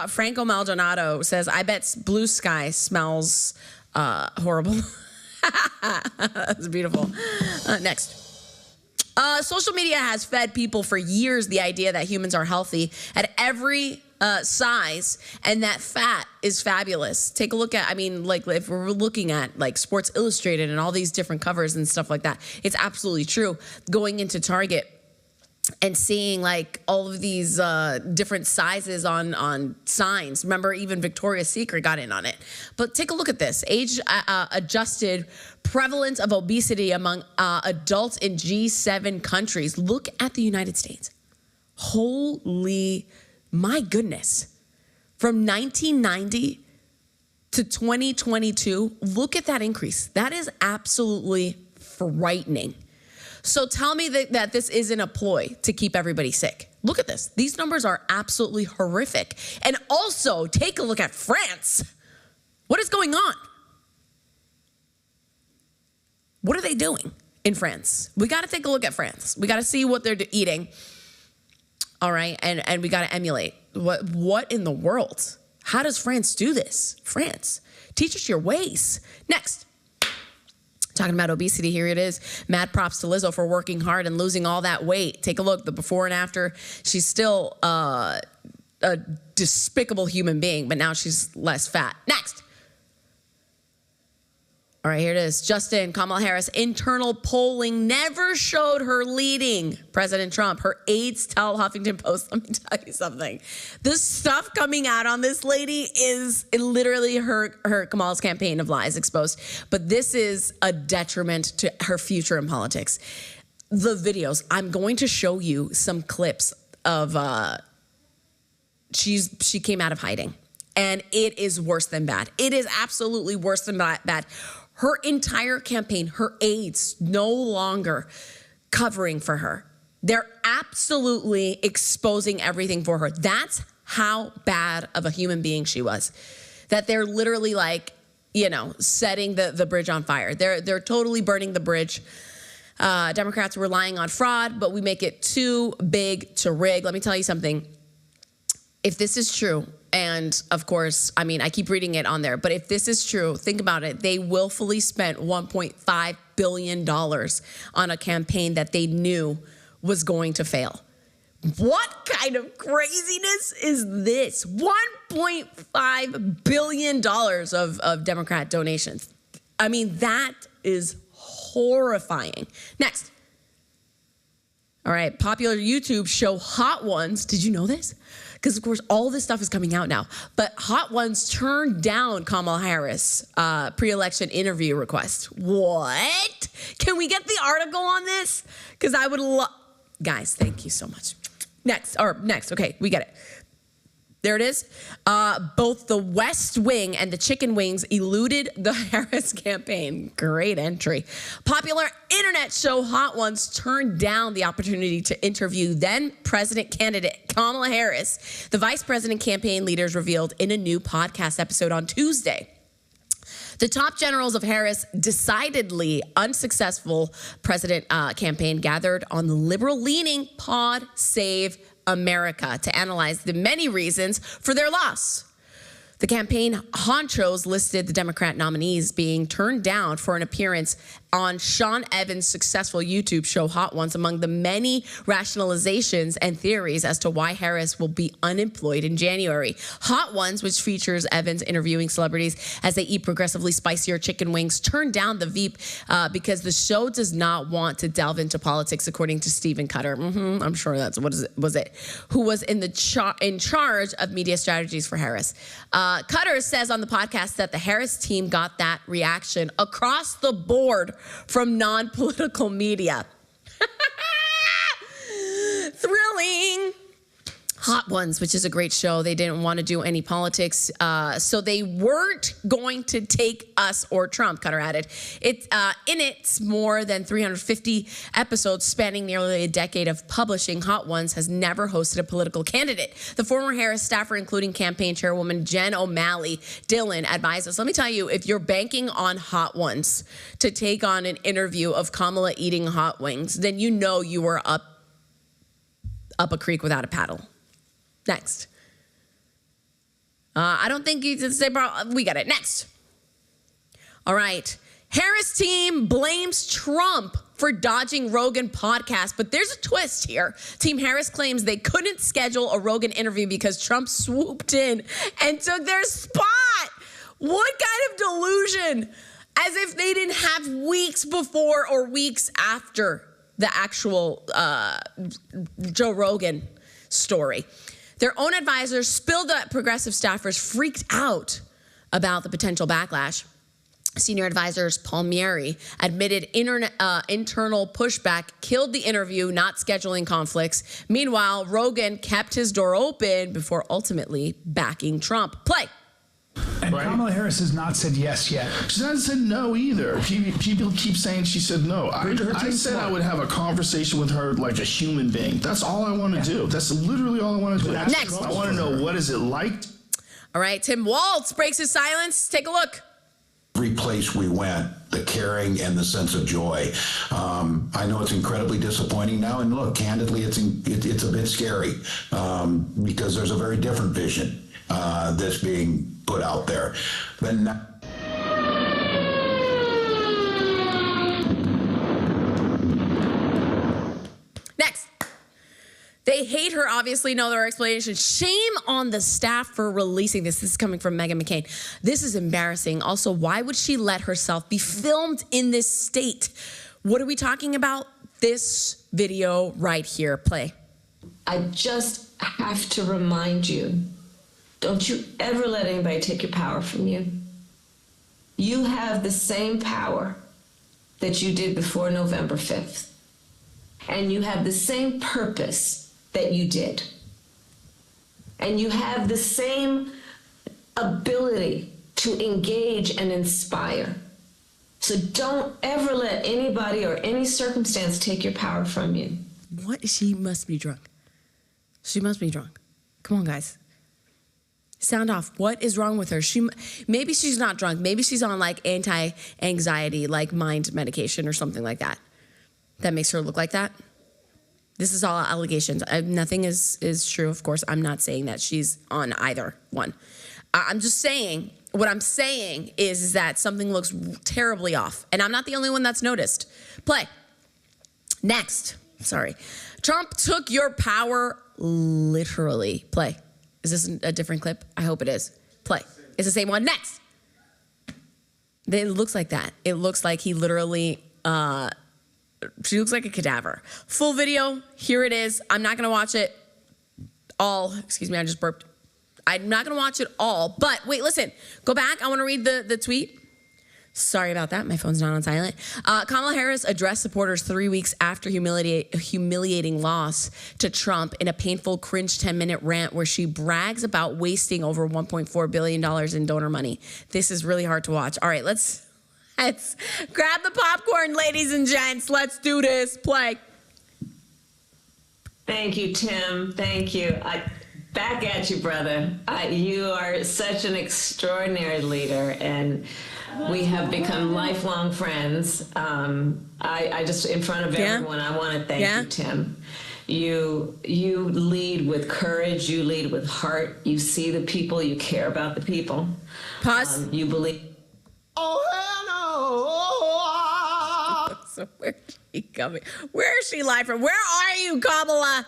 Franco Maldonado says, I bet blue sky smells horrible. That's beautiful. Next. Social media has fed people for years the idea that humans are healthy at every size and that fat is fabulous. Take a look at, like if we're looking at like Sports Illustrated and all these different covers and stuff like that, it's absolutely true. Going into Target and seeing like all of these different sizes on signs. Remember, even Victoria's Secret got in on it. But take a look at this. Age-adjusted prevalence of obesity among adults in G7 countries. Look at the United States. Holy, my goodness. From 1990 to 2022, look at that increase. That is absolutely frightening. So tell me that this isn't a ploy to keep everybody sick. Look at this. These numbers are absolutely horrific. And also, take a look at France. What is going on? What are they doing in France? We got to take a look at France. We got to see what they're eating. All right, and we got to emulate. What in the world? How does France do this? France, teach us your ways. Next. Talking about obesity, here it is. Mad props to Lizzo for working hard and losing all that weight. Take a look, the before and after. She's still a despicable human being, but now she's less fat. Next. All right, here it is. Justin, Kamala Harris, internal polling never showed her leading President Trump. Her aides tell Huffington Post, let me tell you something. The stuff coming out on this lady is literally her Kamala's campaign of lies exposed. But this is a detriment to her future in politics. The videos, I'm going to show you some clips of, she came out of hiding. And it is worse than bad. It is absolutely worse than bad. Her entire campaign, her aides no longer covering for her. They're absolutely exposing everything for her. That's how bad of a human being she was. That they're literally like, setting the bridge on fire. They're totally burning the bridge. Democrats are relying on fraud, but we make it too big to rig. Let me tell you something. If this is true, and of course, I keep reading it on there, but if this is true, think about it. They willfully spent $1.5 billion on a campaign that they knew was going to fail. What kind of craziness is this? $1.5 billion of Democrat donations. That is horrifying. Next. All right, popular YouTube show Hot Ones. Did you know this? Because, of course, all this stuff is coming out now. But Hot Ones turned down Kamala Harris' pre-election interview request. What? Can we get the article on this? Because I would love... Guys, thank you so much. Next. Okay, we get it. There it is. Both the West Wing and the chicken wings eluded the Harris campaign. Great entry. Popular internet show Hot Ones turned down the opportunity to interview then president candidate Kamala Harris. The vice president campaign leaders revealed in a new podcast episode on Tuesday. The top generals of Harris' decidedly unsuccessful president campaign gathered on the liberal-leaning Pod Save America to analyze the many reasons for their loss. The campaign honchos listed the Democrat nominees being turned down for an appearance on Sean Evans' successful YouTube show Hot Ones among the many rationalizations and theories as to why Harris will be unemployed in January. Hot Ones, which features Evans interviewing celebrities as they eat progressively spicier chicken wings, turned down the Veep because the show does not want to delve into politics, according to Stephen Cutter. I'm sure that's was it, who was in charge of media strategies for Harris. Cutter says on the podcast that the Harris team got that reaction across the board from non-political media. Thrilling. Hot Ones, which is a great show. They didn't want to do any politics, so they weren't going to take us or Trump, Cutter added. In its more than 350 episodes spanning nearly a decade of publishing, Hot Ones has never hosted a political candidate. The former Harris staffer, including campaign chairwoman Jen O'Malley Dillon, advised us, let me tell you, if you're banking on Hot Ones to take on an interview of Kamala eating hot wings, then you know you were up a creek without a paddle. Next. I don't think you did say, we got it. Next. All right. Harris team blames Trump for dodging Rogan podcast, but there's a twist here. Team Harris claims they couldn't schedule a Rogan interview because Trump swooped in and took their spot. What kind of delusion? As if they didn't have weeks before or weeks after the actual Joe Rogan story. Their own advisors spilled that progressive staffers freaked out about the potential backlash. Senior advisors Palmieri admitted internal pushback killed the interview, not scheduling conflicts. Meanwhile, Rogan kept his door open before ultimately backing Trump. Play. And Kamala Harris has not said yes yet. She hasn't said no either. People keep saying she said no. I said I would have a conversation with her like a human being. That's all I want to do. That's literally all I want to do. Next. I want to know, what is it like? All right, Tim Waltz breaks his silence. Take a look. Every place we went, the caring and the sense of joy. I know it's incredibly disappointing now, and look, candidly, it's a bit scary because there's a very different vision that's being put out there. But Next. They hate her, obviously, know their explanation. Shame on the staff for releasing this. This is coming from Meghan McCain. This is embarrassing. Also, why would she let herself be filmed in this state? What are we talking about? This video right here. Play. I just have to remind you, don't you ever let anybody take your power from you. You have the same power that you did before November 5th. And you have the same purpose that you did. And you have the same ability to engage and inspire. So don't ever let anybody or any circumstance take your power from you. What? She must be drunk. She must be drunk. Come on, guys. Sound off. What is wrong with her? Maybe she's not drunk. Maybe she's on like anti-anxiety, like mind medication or something like that. That makes her look like that. This is all allegations. Nothing is true, of course. I'm not saying that she's on either one. I'm just saying, what I'm saying is that something looks terribly off. And I'm not the only one that's noticed. Play. Next. Sorry. Trump took your power literally. Play. Is this a different clip? I hope it is. Play. It's the same one. Next. It looks like that. It looks like he literally... she looks like a cadaver. Full video, here it is. I'm not gonna watch it all. Excuse me, I just burped. I'm not gonna watch it all, but wait, listen. Go back, I wanna read the tweet. Sorry about that, my phone's not on silent. Kamala Harris addressed supporters 3 weeks after humiliating loss to Trump in a painful, cringe 10-minute rant where she brags about wasting over $1.4 billion in donor money. This is really hard to watch. All right, let's grab the popcorn, ladies and gents. Let's do this. Play. Thank you, Tim. Thank you. Back at you, brother. You are such an extraordinary leader, and we have become lifelong friends. I just, in front of everyone, I want to thank you, Tim. You lead with courage. You lead with heart. You see the people. You care about the people. Pause. You believe. Oh, hell no. awesome. Where's she coming? Where is she live from? Where are you, Kamala?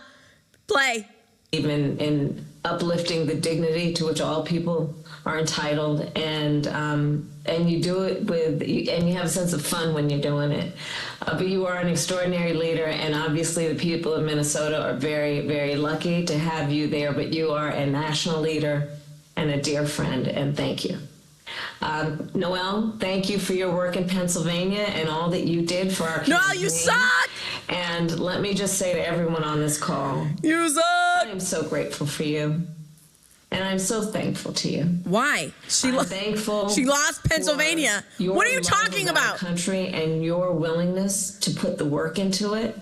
Play. Even in uplifting the dignity to which all people are entitled, and you do it and you have a sense of fun when you're doing it. But you are an extraordinary leader, and obviously the people of Minnesota are very, very lucky to have you there. But you are a national leader and a dear friend, and thank you. Noelle, thank you for your work in Pennsylvania and all that you did for our campaign. Noelle, you suck! And let me just say to everyone on this call, you suck! I am so grateful for you. And I'm so thankful to you. Why? I'm thankful. She lost Pennsylvania. What are you talking about? Country and your willingness to put the work into it.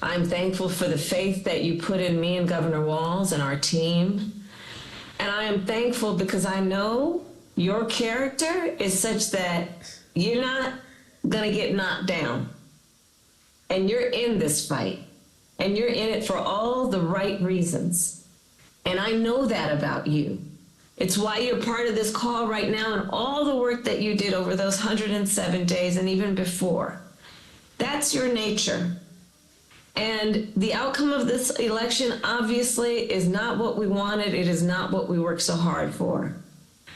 I'm thankful for the faith that you put in me and Governor Walz and our team. And I am thankful because I know your character is such that you're not going to get knocked down. And you're in this fight. And you're in it for all the right reasons. And I know that about you. It's why you're part of this call right now and all the work that you did over those 107 days and even before. That's your nature. And the outcome of this election obviously is not what we wanted. It is not what we worked so hard for.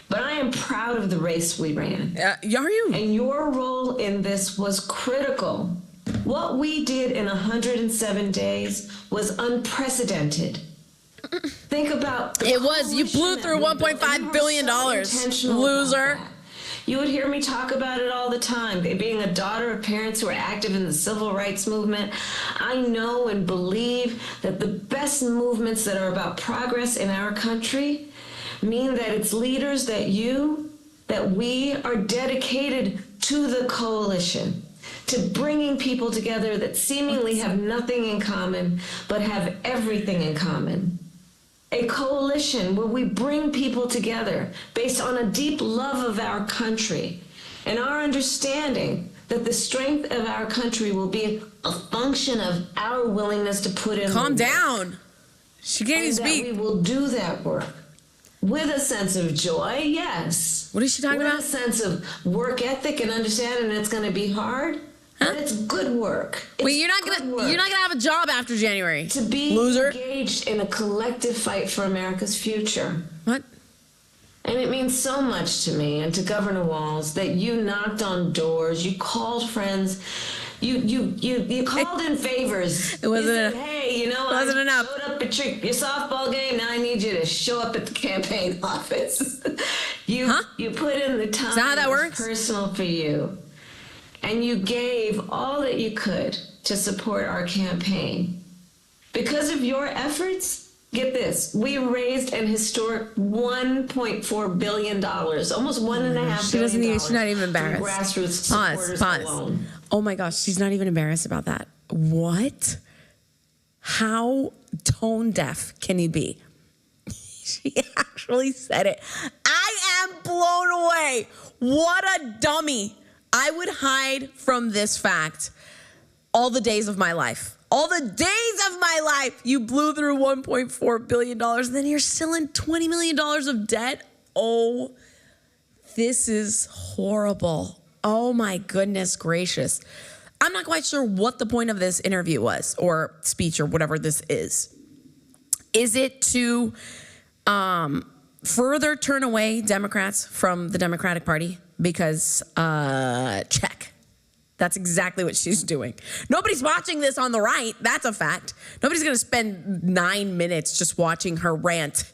But I am proud of the race we ran. Are you? And your role in this was critical. What we did in 107 days was unprecedented. Think about it. Was you blew through $1.5 billion, loser. You would hear me talk about it all the time. Being a daughter of parents who are active in the civil rights movement, I know and believe that the best movements that are about progress in our country mean that it's leaders that we are dedicated to the coalition, to bringing people together that seemingly have nothing in common, but have everything in common. A coalition where we bring people together based on a deep love of our country and our understanding that the strength of our country will be a function of our willingness to put in. Calm down. She can't even speak. We will do that work with a sense of joy, yes. What is she talking about? With a sense of work ethic and understanding it's going to be hard. But it's good work. Wait, you're not gonna have a job after January. To be loser. Engaged in a collective fight for America's future. What? And it means so much to me and to Governor Walz that you knocked on doors, you called friends, you called in favors. It wasn't. You said, hey, you know, wasn't enough. Showed up at your softball game. Now I need you to show up at the campaign office. You put in the time. Is that how that works? Personal for you. And you gave all that you could to support our campaign. Because of your efforts, get this, we raised an historic $1.4 billion, almost $1.5 billion. She's not even embarrassed. Grassroots supporters alone. Oh my gosh, she's not even embarrassed about that. What? How tone deaf can he be? She actually said it. I am blown away. What a dummy. I would hide from this fact all the days of my life. All the days of my life. You blew through $1.4 billion, and then you're still in $20 million of debt. Oh, this is horrible. Oh, my goodness gracious. I'm not quite sure what the point of this interview was, or speech, or whatever this is. Is it to further turn away Democrats from the Democratic Party? Because, check. That's exactly what she's doing. Nobody's watching this on the right. That's a fact. Nobody's going to spend 9 minutes just watching her rant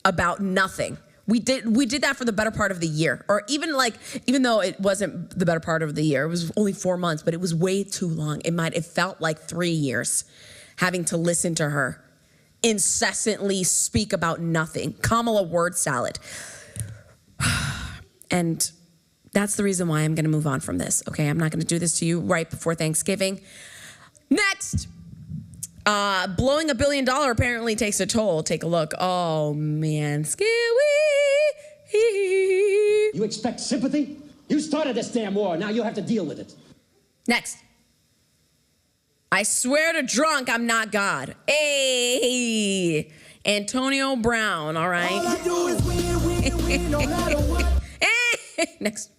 about nothing. We did that for the better part of the year. Or even though it wasn't the better part of the year, it was only 4 months, but it was way too long. It felt like 3 years having to listen to her incessantly speak about nothing. Kamala word salad. And that's the reason why I'm going to move on from this. Okay, I'm not going to do this to you right before Thanksgiving. Next, blowing $1 billion apparently takes a toll. Take a look. Oh man, scary. You expect sympathy? You started this damn war. Now you have to deal with it. Next. I swear to drunk, I'm not God. Hey, Antonio Brown. All right. All I do is win, no matter what. Next.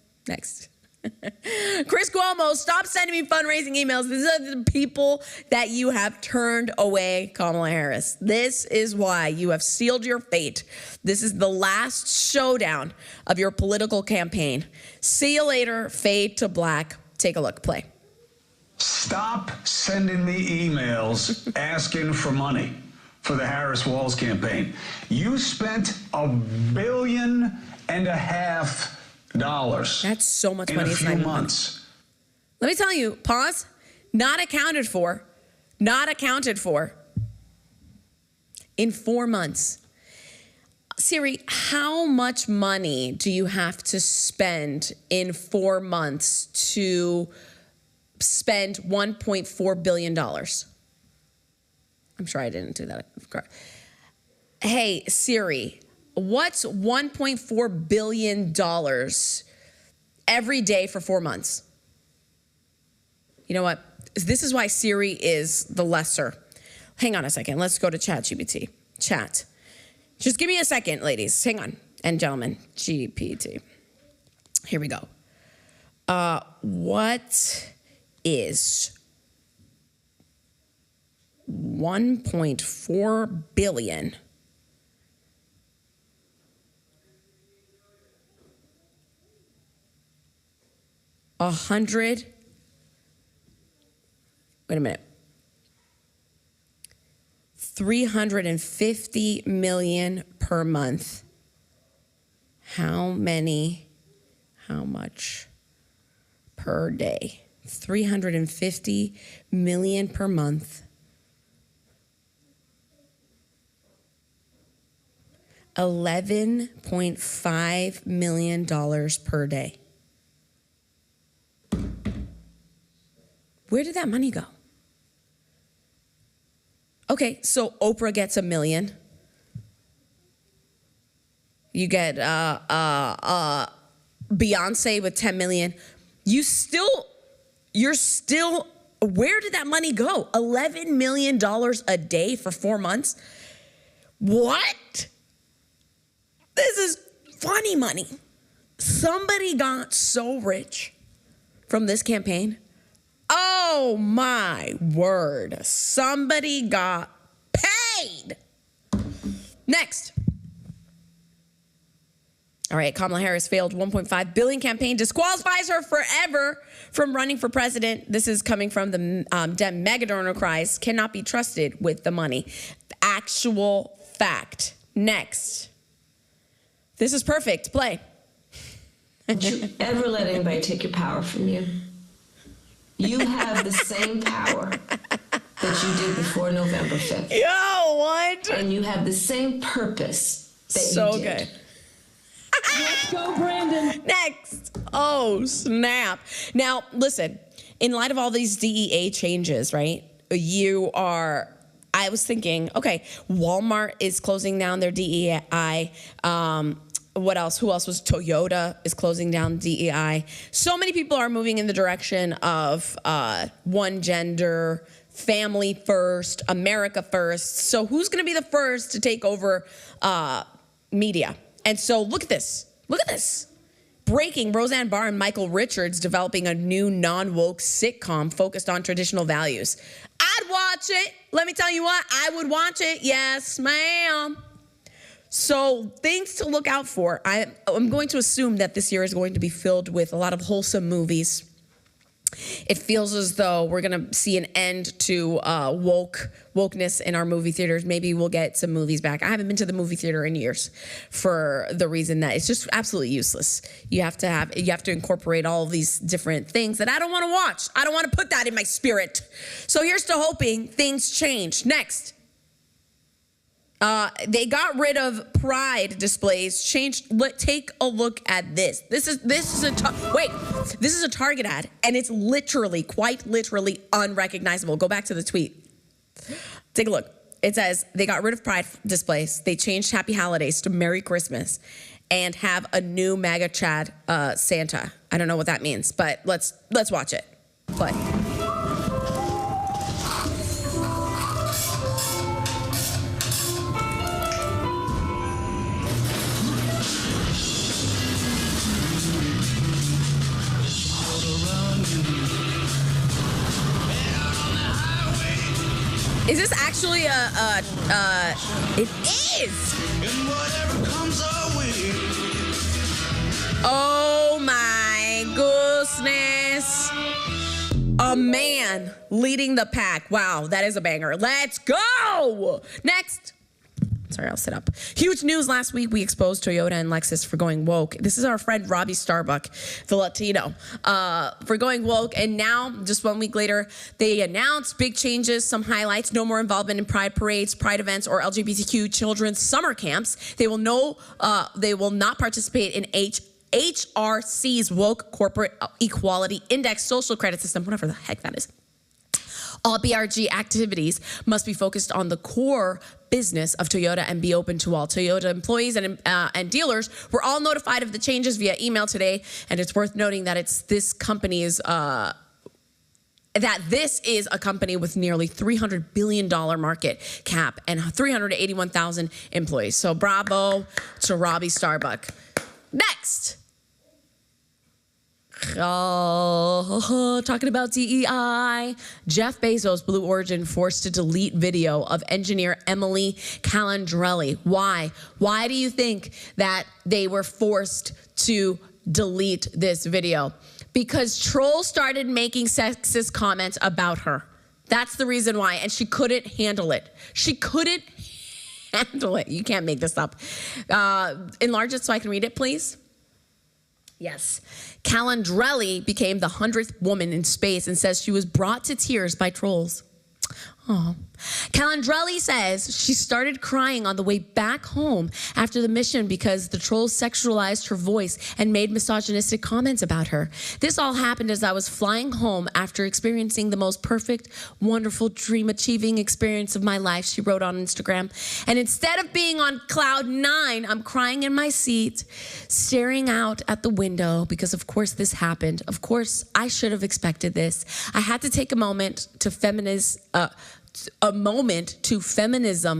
Chris Cuomo, stop sending me fundraising emails. These are the people that you have turned away, Kamala Harris. This is why you have sealed your fate. This is the last showdown of your political campaign. See you later, fade to black. Take a look, play. Stop sending me emails asking for money for the Harris Walls campaign. You spent $1.5 billion. That's so much in money. a few months. Let me tell you, pause. Not accounted for. Not accounted for. In 4 months. Siri, how much money do you have to spend in 4 months to spend $1.4 billion? I'm sure I didn't do that. Hey, Siri, what's $1.4 billion every day for 4 months? You know what? This is why Siri is the lesser. Hang on a second. Let's go to ChatGPT. Chat. Just give me a second, ladies. Hang on. And gentlemen, GPT. Here we go. What is 1.4 billion wait a minute. 350 million per month. How much per day? 350 million per month. $11.5 million per day. Where did that money go? Okay, so Oprah gets $1 million. You get Beyonce with $10 million. You're still, where did that money go? $11 million a day for 4 months? What? This is funny money. Somebody got so rich from this campaign. Oh my word. Somebody got paid. Next. All right, Kamala Harris failed $1.5 billion campaign, disqualifies her forever from running for president. This is coming from the Dem megadonor cries, cannot be trusted with the money. Actual fact. Next. This is perfect. Play. Don't you ever let anybody take your power from you. You have the same power that you did before November 5th. Yo, what? And you have the same purpose that so you did. Good. Let's go, Brandon. Next. Oh, snap. Now, listen, in light of all these DEA changes, right, I was thinking, okay, Walmart is closing down their DEI. What else? Who else was? Toyota is closing down DEI. So many people are moving in the direction of one gender, family first, America first. So who's going to be the first to take over media? And so look at this. Look at this. Breaking, Roseanne Barr and Michael Richards developing a new non-woke sitcom focused on traditional values. I'd watch it. Let me tell you what, I would watch it. Yes, ma'am. So things to look out for. I'm going to assume that this year is going to be filled with a lot of wholesome movies. It feels as though we're going to see an end to wokeness in our movie theaters. Maybe we'll get some movies back. I haven't been to the movie theater in years for the reason that it's just absolutely useless. You have to incorporate all of these different things that I don't want to watch. I don't want to put that in my spirit. So here's to hoping things change. Next. They got rid of pride displays. Take a look at this. This is a Target ad, and it's quite literally unrecognizable. Go back to the tweet. Take a look. It says they got rid of pride displays. They changed Happy Holidays to Merry Christmas, and have a new MAGA Chad Santa. I don't know what that means, but let's watch it. Play. It is. Oh my goodness. A man leading the pack. Wow, that is a banger. Let's go. Next. Sorry, I'll sit up. Huge news last week. We exposed Toyota and Lexus for going woke. This is our friend Robbie Starbuck, the Latino, for going woke. And now, just 1 week later, they announced big changes, some highlights, no more involvement in pride parades, pride events, or LGBTQ children's summer camps. They will not participate in HRC's woke corporate equality index social credit system, whatever the heck that is. All BRG activities must be focused on the core business of Toyota and be open to all. Toyota employees and dealers were all notified of the changes via email today, and it's worth noting that this is a company with nearly $300 billion market cap and 381,000 employees. So bravo to Robbie Starbuck. Next. Talking about DEI. Jeff Bezos, Blue Origin, forced to delete video of engineer Emily Calandrelli. Why? Why do you think that they were forced to delete this video? Because trolls started making sexist comments about her. That's the reason why. And she couldn't handle it. She couldn't handle it. You can't make this up. Enlarge it so I can read it, please. Yes. Calandrelli became the 100th woman in space and says she was brought to tears by trolls. Oh. Calandrelli says she started crying on the way back home after the mission because the trolls sexualized her voice and made misogynistic comments about her. This all happened as I was flying home after experiencing the most perfect, wonderful, dream-achieving experience of my life, she wrote on Instagram. And instead of being on cloud 9, I'm crying in my seat, staring out at the window because, of course, this happened. Of course, I should have expected this. I had to take a moment to feminism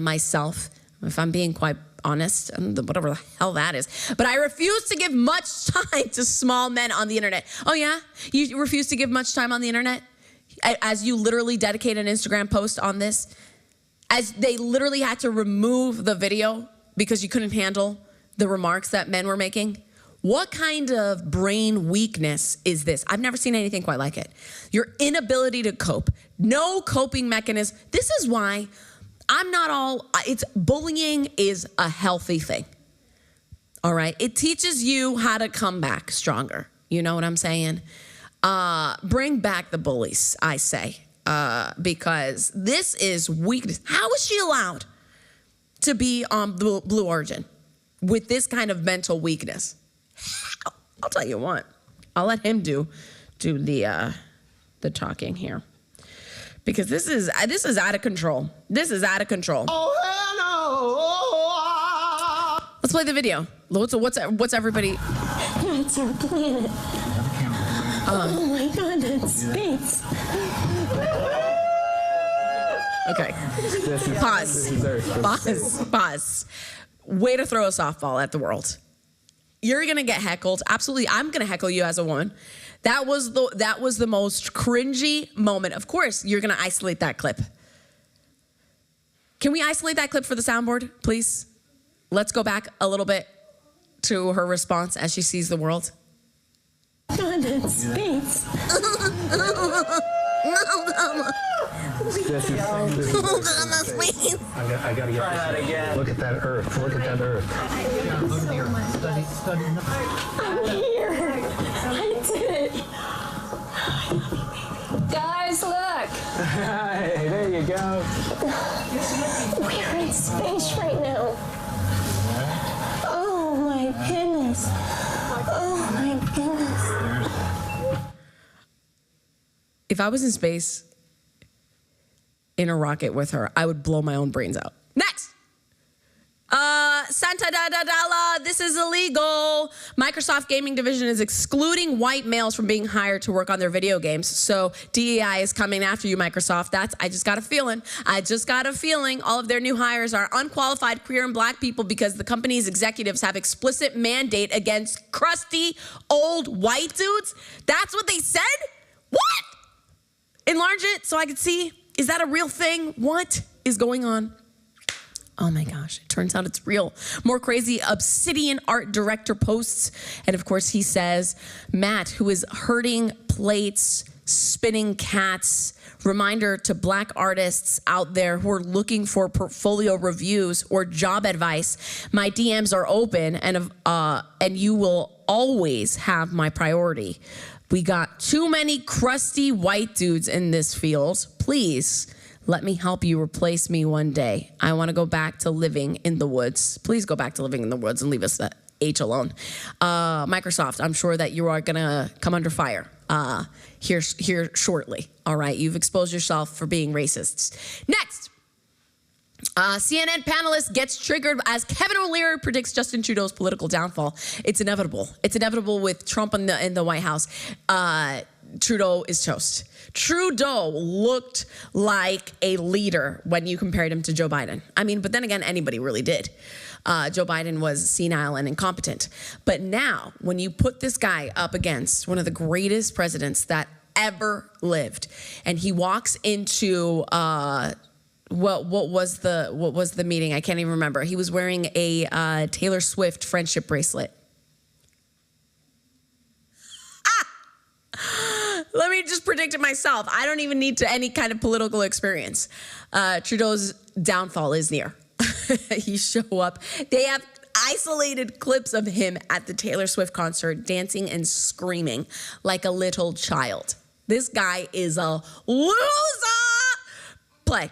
myself, if I'm being quite honest, whatever the hell that is. But I refuse to give much time to small men on the internet. Oh yeah? You refuse to give much time on the internet? As you literally dedicate an Instagram post on this? As they literally had to remove the video because you couldn't handle the remarks that men were making? What kind of brain weakness is this? I've never seen anything quite like it. Your inability to cope. No coping mechanism. This is why bullying is a healthy thing. All right? It teaches you how to come back stronger. You know what I'm saying? Bring back the bullies, I say, because this is weakness. How is she allowed to be on Blue Origin with this kind of mental weakness? I'll tell you what. I'll let him do the talking here, because this is out of control. This is out of control. Oh hell no! Let's play the video. What's everybody? That's our planet. Oh my God, that's space. Okay. Pause. Way to throw a softball at the world. You're gonna get heckled. Absolutely, I'm gonna heckle you as a woman. That was the most cringy moment. Of course, you're gonna isolate that clip. Can we isolate that clip for the soundboard, please? Let's go back a little bit to her response as she sees the world. God, that's space. This is I gotta get that again. Look at that earth. Look at that earth. I'm here. I did it. Guys, look. Hey, there you go. We're in space right now. Oh my goodness. Oh my goodness. If I was in space in a rocket with her, I would blow my own brains out. Next. Santa Dalla, this is illegal. Microsoft Gaming Division is excluding white males from being hired to work on their video games. So DEI is coming after you, Microsoft. I just got a feeling. All of their new hires are unqualified queer and black people because the company's executives have explicit mandate against crusty old white dudes. That's what they said? What? Enlarge it so I can see. Is that a real thing? What? is going on? Oh my gosh, it turns out it's real. More crazy Obsidian art director posts. And of course he says, Matt, who is hurting plates, spinning cats. Reminder to black artists out there who are looking for portfolio reviews or job advice. My DMs are open and you will always have my priority. We got too many crusty white dudes in this field. Please let me help you replace me one day. I want to go back to living in the woods. Please go back to living in the woods and leave us the H alone. Microsoft, I'm sure that you are going to come under fire here shortly. All right, you've exposed yourself for being racists. Next. CNN panelist gets triggered as Kevin O'Leary predicts Justin Trudeau's political downfall. It's inevitable. It's inevitable with Trump in the White House. Trudeau is toast. Trudeau looked like a leader when you compared him to Joe Biden. I mean, but then again, anybody really did. Joe Biden was senile and incompetent. But now, when you put this guy up against one of the greatest presidents that ever lived, and he walks into what was the meeting? I can't even remember. He was wearing a Taylor Swift friendship bracelet. Let me just predict it myself. I don't even need any kind of political experience. Trudeau's downfall is near. He show up. They have isolated clips of him at the Taylor Swift concert dancing and screaming like a little child. This guy is a loser. Play.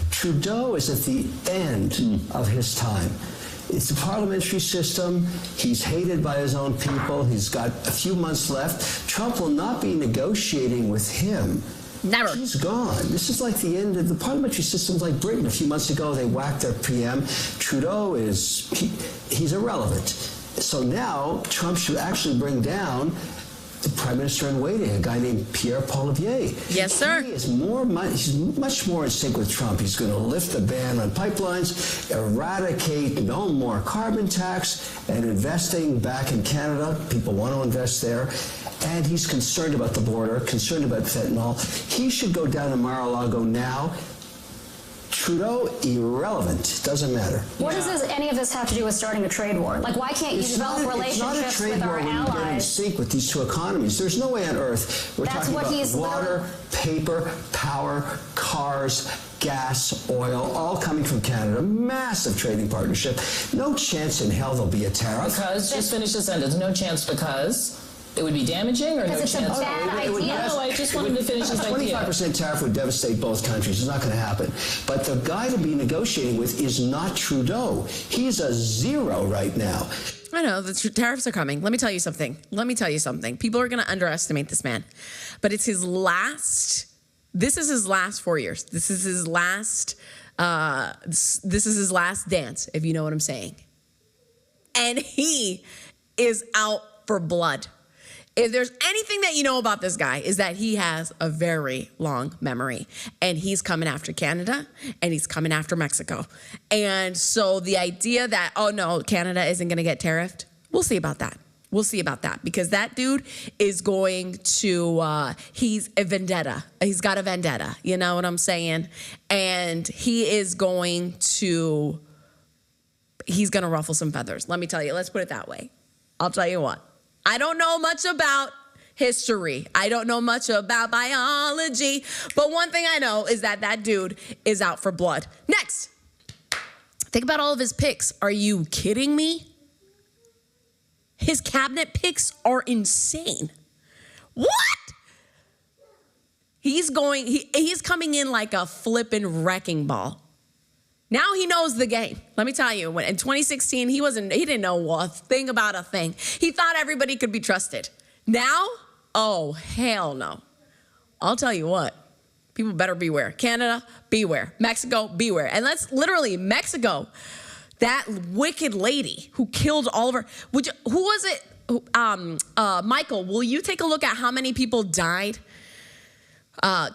Trudeau is at the end of his time. It's a parliamentary system. He's hated by his own people. He's got a few months left. Trump will not be negotiating with him. Never. He's gone. This is like the end of the parliamentary system, like Britain. A few months ago, they whacked their PM. Trudeau he's irrelevant. So now Trump should actually bring down the prime minister in waiting, a guy named Pierre Poilievre. Yes, sir. He's much more in sync with Trump. He's going to lift the ban on pipelines, eradicate no more carbon tax, and investing back in Canada. People want to invest there. And he's concerned about the border, concerned about fentanyl. He should go down to Mar-a-Lago now. Trudeau, irrelevant. Doesn't matter. What does any of this have to do with starting a trade war? Like, why can't you develop relationships with our allies? It's not a trade war when you get in sync with these two economies. There's no way on earth we're talking about water, paper, power, cars, gas, oil, all coming from Canada. Massive trading partnership. No chance in hell there'll be a tariff. Because, just finish the sentence, no chance because... It would be damaging or no chance? It's a bad idea. No, I just wanted to finish this idea. 25% tariff would devastate both countries. It's not going to happen. But the guy to be negotiating with is not Trudeau. He's a zero right now. I know, the tariffs are coming. Let me tell you something. People are going to underestimate this man. But it's his last 4 years. This is his last dance, if you know what I'm saying. And he is out for blood. If there's anything that you know about this guy is that he has a very long memory, and he's coming after Canada and he's coming after Mexico. And so the idea that, oh no, Canada isn't going to get tariffed, we'll see about that. Because that dude is going to, he's a vendetta. He's got a vendetta. You know what I'm saying? And he's going to ruffle some feathers. Let me tell you, let's put it that way. I'll tell you what. I don't know much about history. I don't know much about biology. But one thing I know is that dude is out for blood. Next. Think about all of his picks. Are you kidding me? His cabinet picks are insane. What? He's coming in like a flippin' wrecking ball. Now he knows the game. Let me tell you, in 2016, he didn't know a thing about a thing. He thought everybody could be trusted. Now, oh, hell no. I'll tell you what, people better beware. Canada, beware. Mexico, beware. And Mexico, that wicked lady who killed all of her, who was it? Michael, will you take a look at how many people died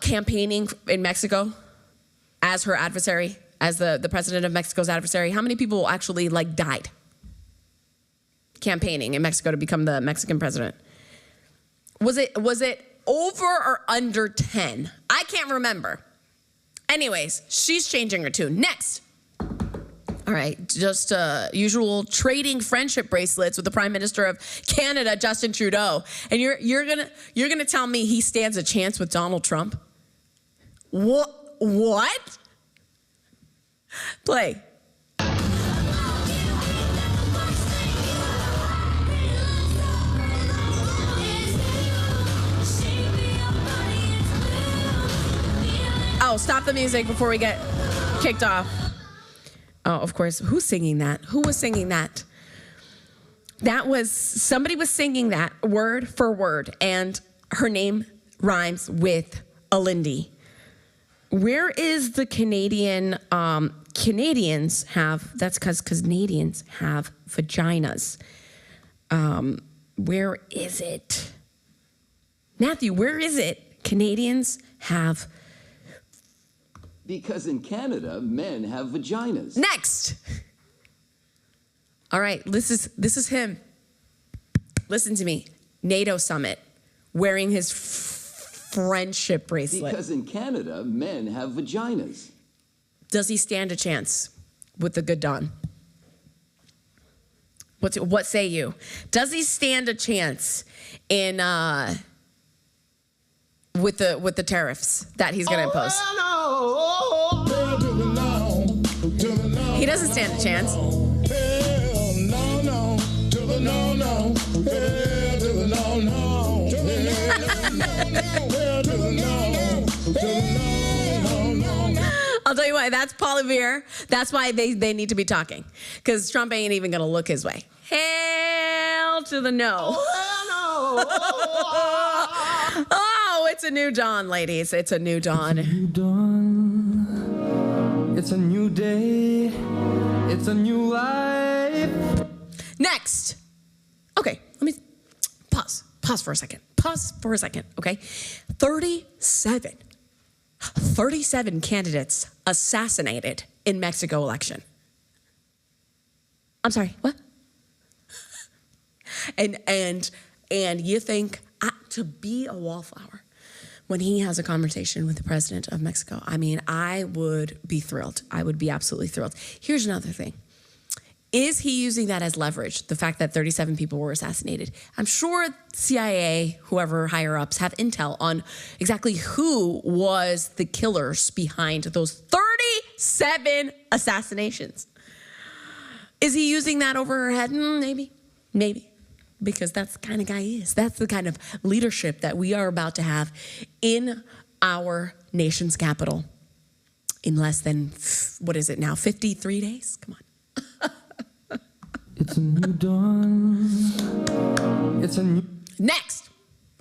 campaigning in Mexico as her adversary? As the president of Mexico's adversary, how many people actually died campaigning in Mexico to become the Mexican president? Was it over or under 10? I can't remember. Anyways, she's changing her tune. Next. All right, just usual trading friendship bracelets with the Prime Minister of Canada, Justin Trudeau. And you're gonna tell me he stands a chance with Donald Trump? What? Play. Oh, stop the music before we get kicked off. Oh, of course. Who's singing that? Who was singing that? Somebody was singing that word for word, and her name rhymes with Alindy. Where is the Canadian? Canadians have, that's because Canadians have vaginas. Where is it? Matthew, where is it? Canadians have. Because in Canada, men have vaginas. Next. All right, this is him. Listen to me. NATO summit, wearing his friendship bracelet. Because in Canada, men have vaginas. Does he stand a chance with the good Don? What say you? Does he stand a chance in with the tariffs that he's going to impose? He doesn't stand a chance. I'll tell you why. That's Paul Revere. That's why they need to be talking. Because Trump ain't even going to look his way. Hell to the no. Oh, it's a new dawn, ladies. It's a new dawn. It's a new dawn. It's a new day. It's a new life. Next. Okay, let me pause. Pause for a second. Okay? 37 candidates assassinated in Mexico election. I'm sorry, what? And you think to be a wallflower when he has a conversation with the president of Mexico, I mean, I would be thrilled. I would be absolutely thrilled. Here's another thing. Is he using that as leverage, the fact that 37 people were assassinated? I'm sure CIA, whoever higher ups, have intel on exactly who was the killers behind those 37 assassinations. Is he using that over her head? Maybe. Because that's the kind of guy he is. That's the kind of leadership that we are about to have in our nation's capital in less than, 53 days? Come on. It's a new dawn. It's a new. Next.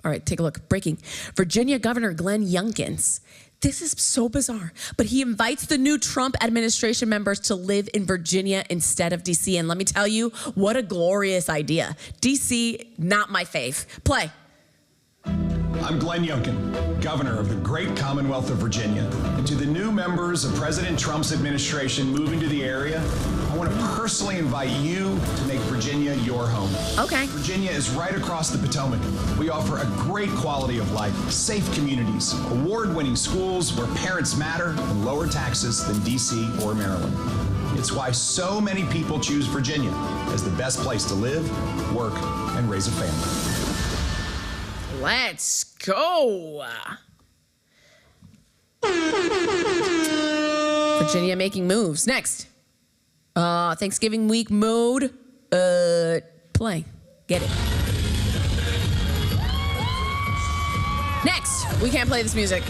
All right, take a look. Breaking. Virginia Governor Glenn Youngkin. This is so bizarre, but he invites the new Trump administration members to live in Virginia instead of D.C. And let me tell you, what a glorious idea. D.C., not my fave. Play. I'm Glenn Youngkin, Governor of the great Commonwealth of Virginia. And to the new members of President Trump's administration moving to the area, I want to personally invite you to make Virginia your home. Okay. Virginia is right across the Potomac. We offer a great quality of life, safe communities, award-winning schools where parents matter, and lower taxes than D.C. or Maryland. It's why so many people choose Virginia as the best place to live, work, and raise a family. Let's go. Virginia making moves. Next. Thanksgiving week mode. Play. Get it. Next. We can't play this music.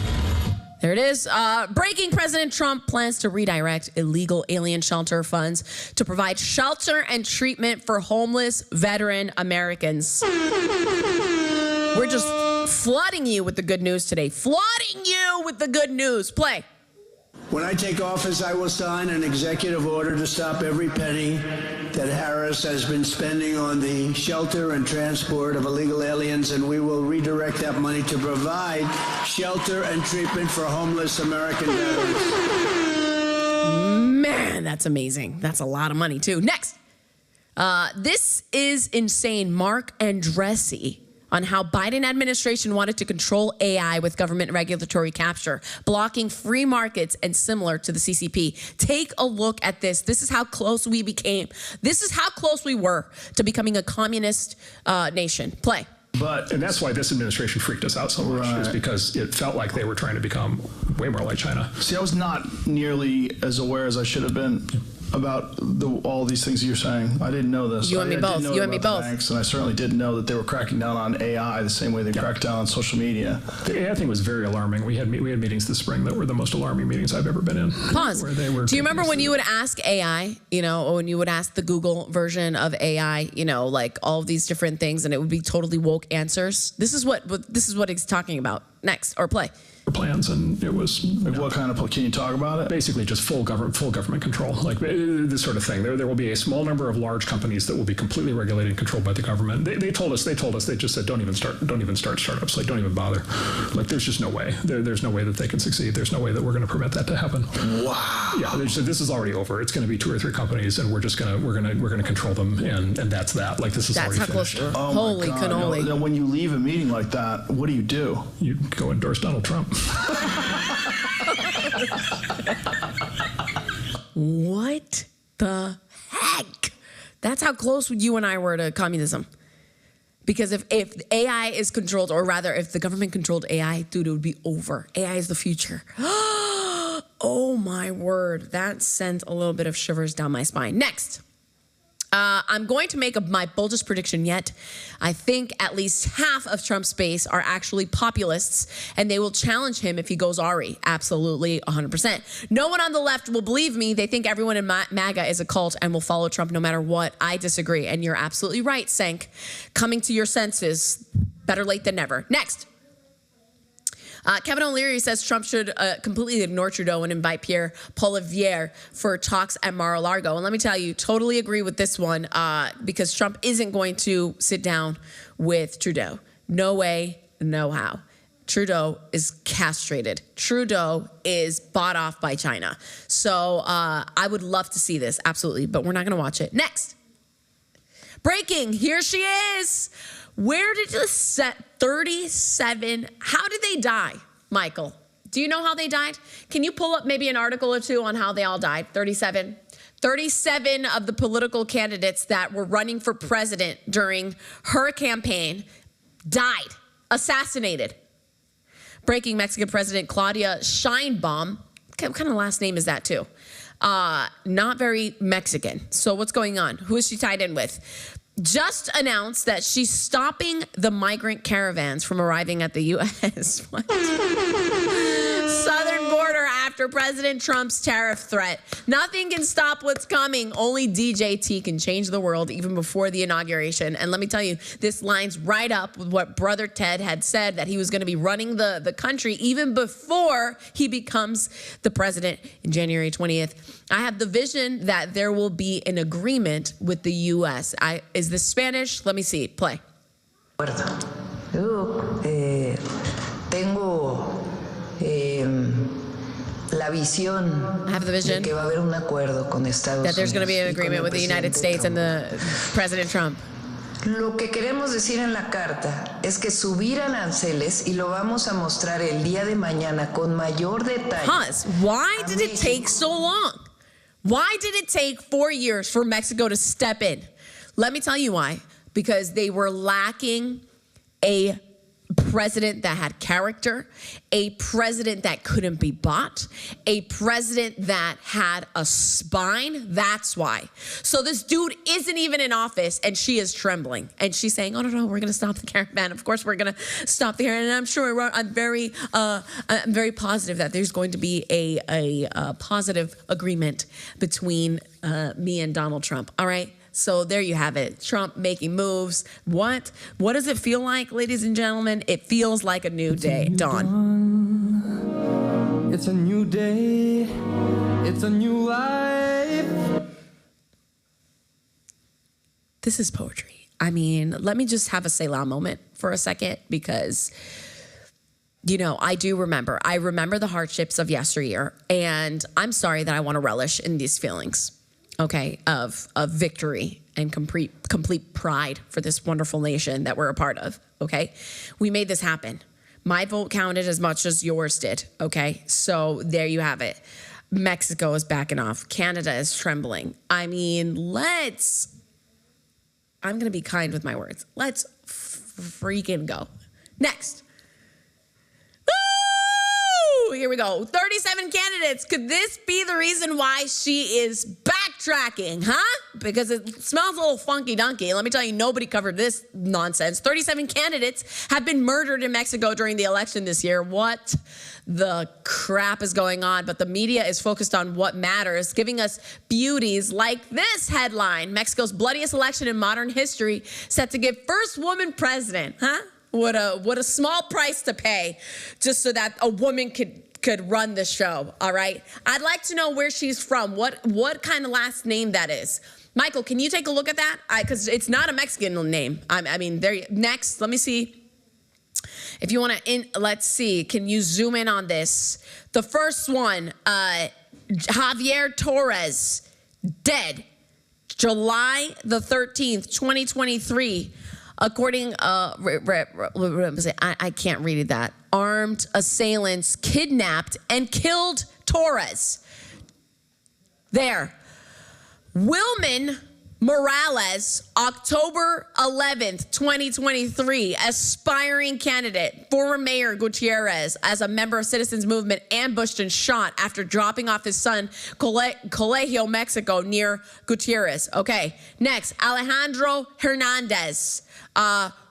There it is. Breaking. President Trump plans to redirect illegal alien shelter funds to provide shelter and treatment for homeless veteran Americans. We're just flooding you with the good news today. Flooding you with the good news. Play. When I take office, I will sign an executive order to stop every penny that Harris has been spending on the shelter and transport of illegal aliens, and we will redirect that money to provide shelter and treatment for homeless American veterans. Man, that's amazing. That's a lot of money, too. Next. This is insane. Mark Andresi. on how Biden administration wanted to control AI with government regulatory capture, blocking free markets and similar to the CCP. Take a look at this. This is how close we became. This is how close we were to becoming a communist nation. Play. And that's why this administration freaked us out so much, is because it felt like they were trying to become way more like China. See, I was not nearly as aware as I should have been about all these things you're saying. I didn't know this. You and me both. You and me both. Banks, and I certainly didn't know that they were cracking down on AI the same way they cracked down on social media. The AI thing was very alarming. We had meetings this spring that were the most alarming meetings I've ever been in. Pause. Where they were. Do you remember when you would ask AI, or when you would ask the Google version of AI, like all of these different things, and it would be totally woke answers? This is what he's talking about. Next, or play. Plans, and it was what kind of? Can you talk about it? Basically, just full government control, like this sort of thing. There will be a small number of large companies that will be completely regulated and controlled by the government. They told us. They just said don't even start startups. Like, don't even bother. Like, there's just no way. There's no way that they can succeed. There's no way that we're going to permit that to happen. Wow. Yeah. This is already over. It's going to be 2 or 3 companies, and we're gonna control them, and that's that. Like, this is that's already finished. Oh, holy cannoli! Now, when you leave a meeting like that, what do? You go endorse Donald Trump. What the heck? That's how close you and I were to communism. Because if AI is controlled, or rather if the government controlled AI, dude, it would be over. AI is the future. Oh my word. That sent a little bit of shivers down my spine. Next. I'm going to make my boldest prediction yet. I think at least half of Trump's base are actually populists, and they will challenge him if he goes Ari. Absolutely, 100%. No one on the left will believe me. They think everyone in MAGA is a cult and will follow Trump no matter what. I disagree, and you're absolutely right, Senk. Coming to your senses, better late than never. Next. Kevin O'Leary says Trump should completely ignore Trudeau and invite Pierre Poilievre for talks at Mar-a-Lago. And let me tell you, totally agree with this one, because Trump isn't going to sit down with Trudeau. No way, no how. Trudeau is castrated. Trudeau is bought off by China. So I would love to see this, absolutely, but we're not going to watch it. Next. Breaking, here she is. Where did this set 37? How did they die, Michael? Do you know how they died? Can you pull up maybe an article or two on how they all died? 37. 37 of the political candidates that were running for president during her campaign died, assassinated. Breaking, Mexican President Claudia Sheinbaum. What kind of last name is that too? Not very Mexican. So what's going on? Who is she tied in with? Just announced that she's stopping the migrant caravans from arriving at the U.S. southern border after President Trump's tariff threat. Nothing can stop what's coming. Only DJT can change the world even before the inauguration. And let me tell you, this lines right up with what Brother Ted had said, that he was going to be running the country even before he becomes the president in January 20th. I have the vision that there will be an agreement with the U.S. Is this Spanish? Let me see. Play. Tengo la visión I have the vision de que va a haber un acuerdo con Estados that there's going to be an Unidos agreement with the United States and the President Trump. Lo que queremos decir en la carta es que subir aranceles, y lo vamos a mostrar el día de mañana con mayor detalle. Pause. Why did it take so long? Why did it take 4 years for Mexico to step in? Let me tell you why. Because they were lacking a president that had character, a president that couldn't be bought, a president that had a spine. That's why. So this dude isn't even in office, and she is trembling. And she's saying, oh, no, we're going to stop the caravan. Of course, we're going to stop the caravan. And I'm sure, I'm very positive that there's going to be a positive agreement between me and Donald Trump. All right? So there you have it. Trump making moves. What does it feel like, ladies and gentlemen? It feels like a new day. Dawn. It's a new day. It's a new life. This is poetry. I mean, let me just have a Selah moment for a second, because, I do remember. I remember the hardships of yesteryear, and I'm sorry that I want to relish in these feelings. okay, of victory and complete pride for this wonderful nation that we're a part of, okay? We made this happen. My vote counted as much as yours did, okay? So there you have it. Mexico is backing off. Canada is trembling. I mean, I'm going to be kind with my words. Let's freaking go. Next. Woo! Here we go. 37 candidates. Could this be the reason why she is backtracking, huh? Because it smells a little funky dunky. Let me tell you, nobody covered this nonsense. 37 candidates have been murdered in Mexico during the election this year. What the crap is going on? But the media is focused on what matters, giving us beauties like this headline: Mexico's bloodiest election in modern history, set to give first woman president, huh? What a small price to pay just so that a woman could run the show, all right? I'd like to know where she's from, what kind of last name that is. Michael, can you take a look at that? Because it's not a Mexican name. I mean, there. Next, let me see. If you want to, let's see. Can you zoom in on this? The first one, Javier Torres, dead, July the 13th, 2023. According, I can't read that. Armed assailants kidnapped and killed Torres. There. Wilman Morales, October 11th, 2023, aspiring candidate, former Mayor Gutierrez, as a member of Citizens Movement, ambushed and shot after dropping off his son, Colegio, Mexico, near Gutierrez. Okay, next, Alejandro Hernandez,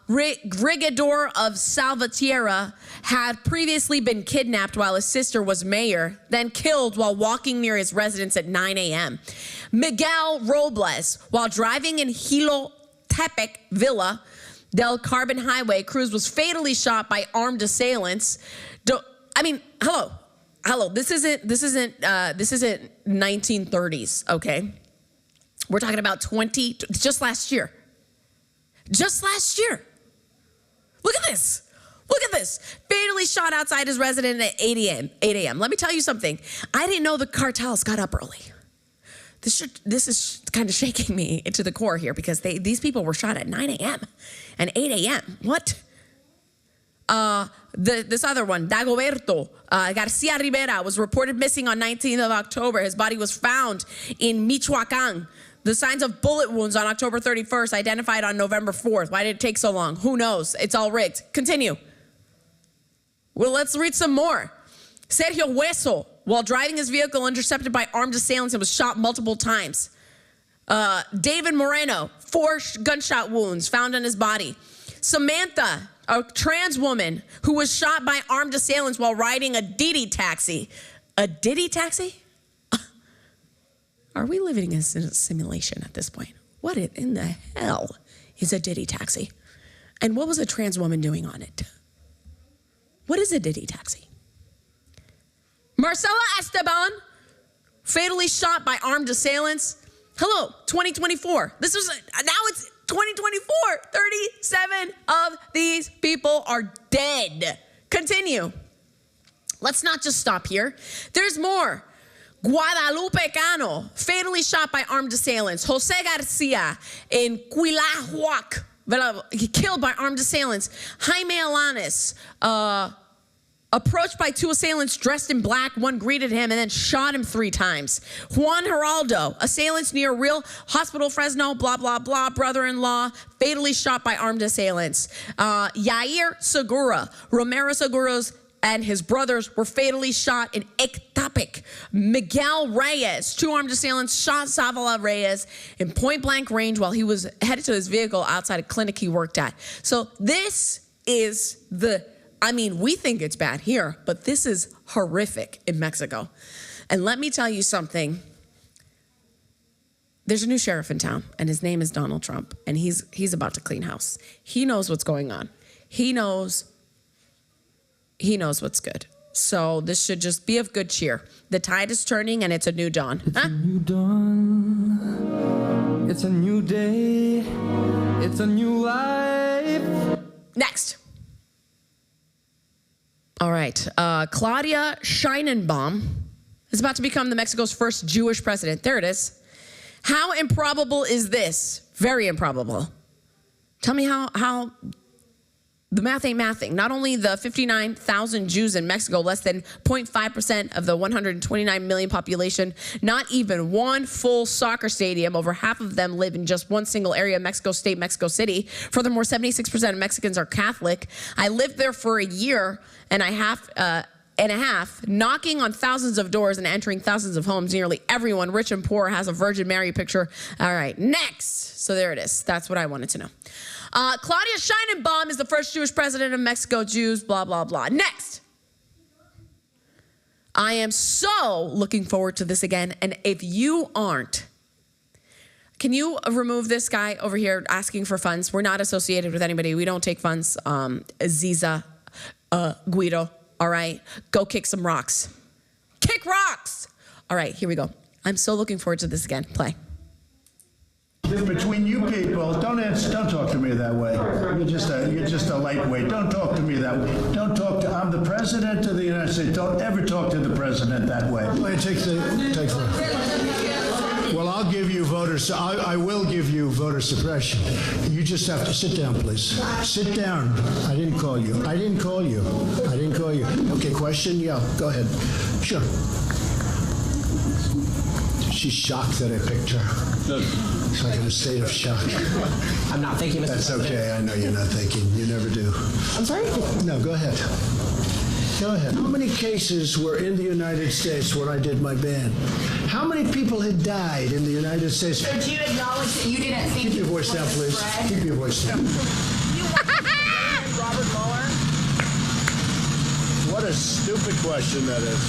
Brigador of Salvatierra, had previously been kidnapped while his sister was mayor, then killed while walking near his residence at 9 a.m. Miguel Robles, while driving in Jilotepec Villa del Carbon Highway, Cruz was fatally shot by armed assailants. Hello. This isn't 1930s, okay? We're talking about just last year. Just last year. Look at this. Look at this. Fatally shot outside his residence at 8 a.m. Let me tell you something. I didn't know the cartels got up early. This is kind of shaking me to the core here, because these people were shot at 9 a.m. and 8 a.m. What? This other one, Dagoberto Garcia Rivera, was reported missing on 19th of October. His body was found in Michoacan. The signs of bullet wounds on October 31st, identified on November 4th. Why did it take so long? Who knows? It's all rigged. Continue. Well, let's read some more. Sergio Hueso, while driving his vehicle, intercepted by armed assailants and was shot multiple times. David Moreno, 4 gunshot wounds found on his body. Samantha, a trans woman who was shot by armed assailants while riding a Didi taxi. A Didi taxi? Are we living in a simulation at this point? What in the hell is a Didi taxi? And what was a trans woman doing on it? What is a Didi taxi? Marcela Esteban, fatally shot by armed assailants. Hello, 2024. Now it's 2024. 37 of these people are dead. Continue. Let's not just stop here. There's more. Guadalupe Cano, fatally shot by armed assailants. Jose Garcia in Cuilahuac, killed by armed assailants. Jaime Alanis, approached by 2 assailants dressed in black. One greeted him and then shot him 3 times. Juan Geraldo, assailants near Real Hospital Fresno, blah, blah, blah, brother-in-law, fatally shot by armed assailants. Yair Segura, Romero Segura's and his brothers were fatally shot in Ecatepec. Miguel Reyes, 2 armed assailants shot Zavala Reyes in point-blank range while he was headed to his vehicle outside a clinic he worked at. So this is we think it's bad here, but this is horrific in Mexico. And let me tell you something. There's a new sheriff in town, and his name is Donald Trump, and he's about to clean house. He knows what's going on. He knows what's good. So this should just be of good cheer. The tide is turning and it's a new dawn. It's a new dawn. It's a new day. It's a new life. Next. All right. Claudia Sheinbaum is about to become Mexico's first Jewish president. There it is. How improbable is this? Very improbable. Tell me how the math ain't mathing. Not only the 59,000 Jews in Mexico, less than 0.5% of the 129 million population, not even one full soccer stadium. Over half of them live in just one single area, Mexico State, Mexico City. Furthermore, 76% of Mexicans are Catholic. I lived there for a year and a half, knocking on thousands of doors and entering thousands of homes. Nearly everyone, rich and poor, has a Virgin Mary picture. All right, next. So there it is. That's what I wanted to know. Claudia Sheinbaum is the first Jewish president of Mexico. Jews, blah, blah, blah. Next. I am so looking forward to this again. And if you aren't, can you remove this guy over here asking for funds? We're not associated with anybody. We don't take funds. Aziza, Guido, all right? Go kick some rocks. Kick rocks! All right, here we go. I'm so looking forward to this again. Play. Between you people, don't talk to me that way. You're just a lightweight. Don't talk to me that way. Don't talk to. I'm the president of the United States. Don't ever talk to the president that way. Well, I'll give you voters. I will give you voter suppression. You just have to sit down, please. Sit down. I didn't call you. I didn't call you. I didn't call you. Okay, question? Yeah, go ahead. Sure. She's shocked that I picked her. It's like in a state of shock. I'm not thinking. That's okay. I know you're not thinking. You never do. I'm sorry? No, go ahead. Go ahead. How many cases were in the United States when I did my ban? How many people had died in the United States? So do you acknowledge that you didn't think... Keep your voice down, please. Keep your voice down. Robert Mueller? What a stupid question that is.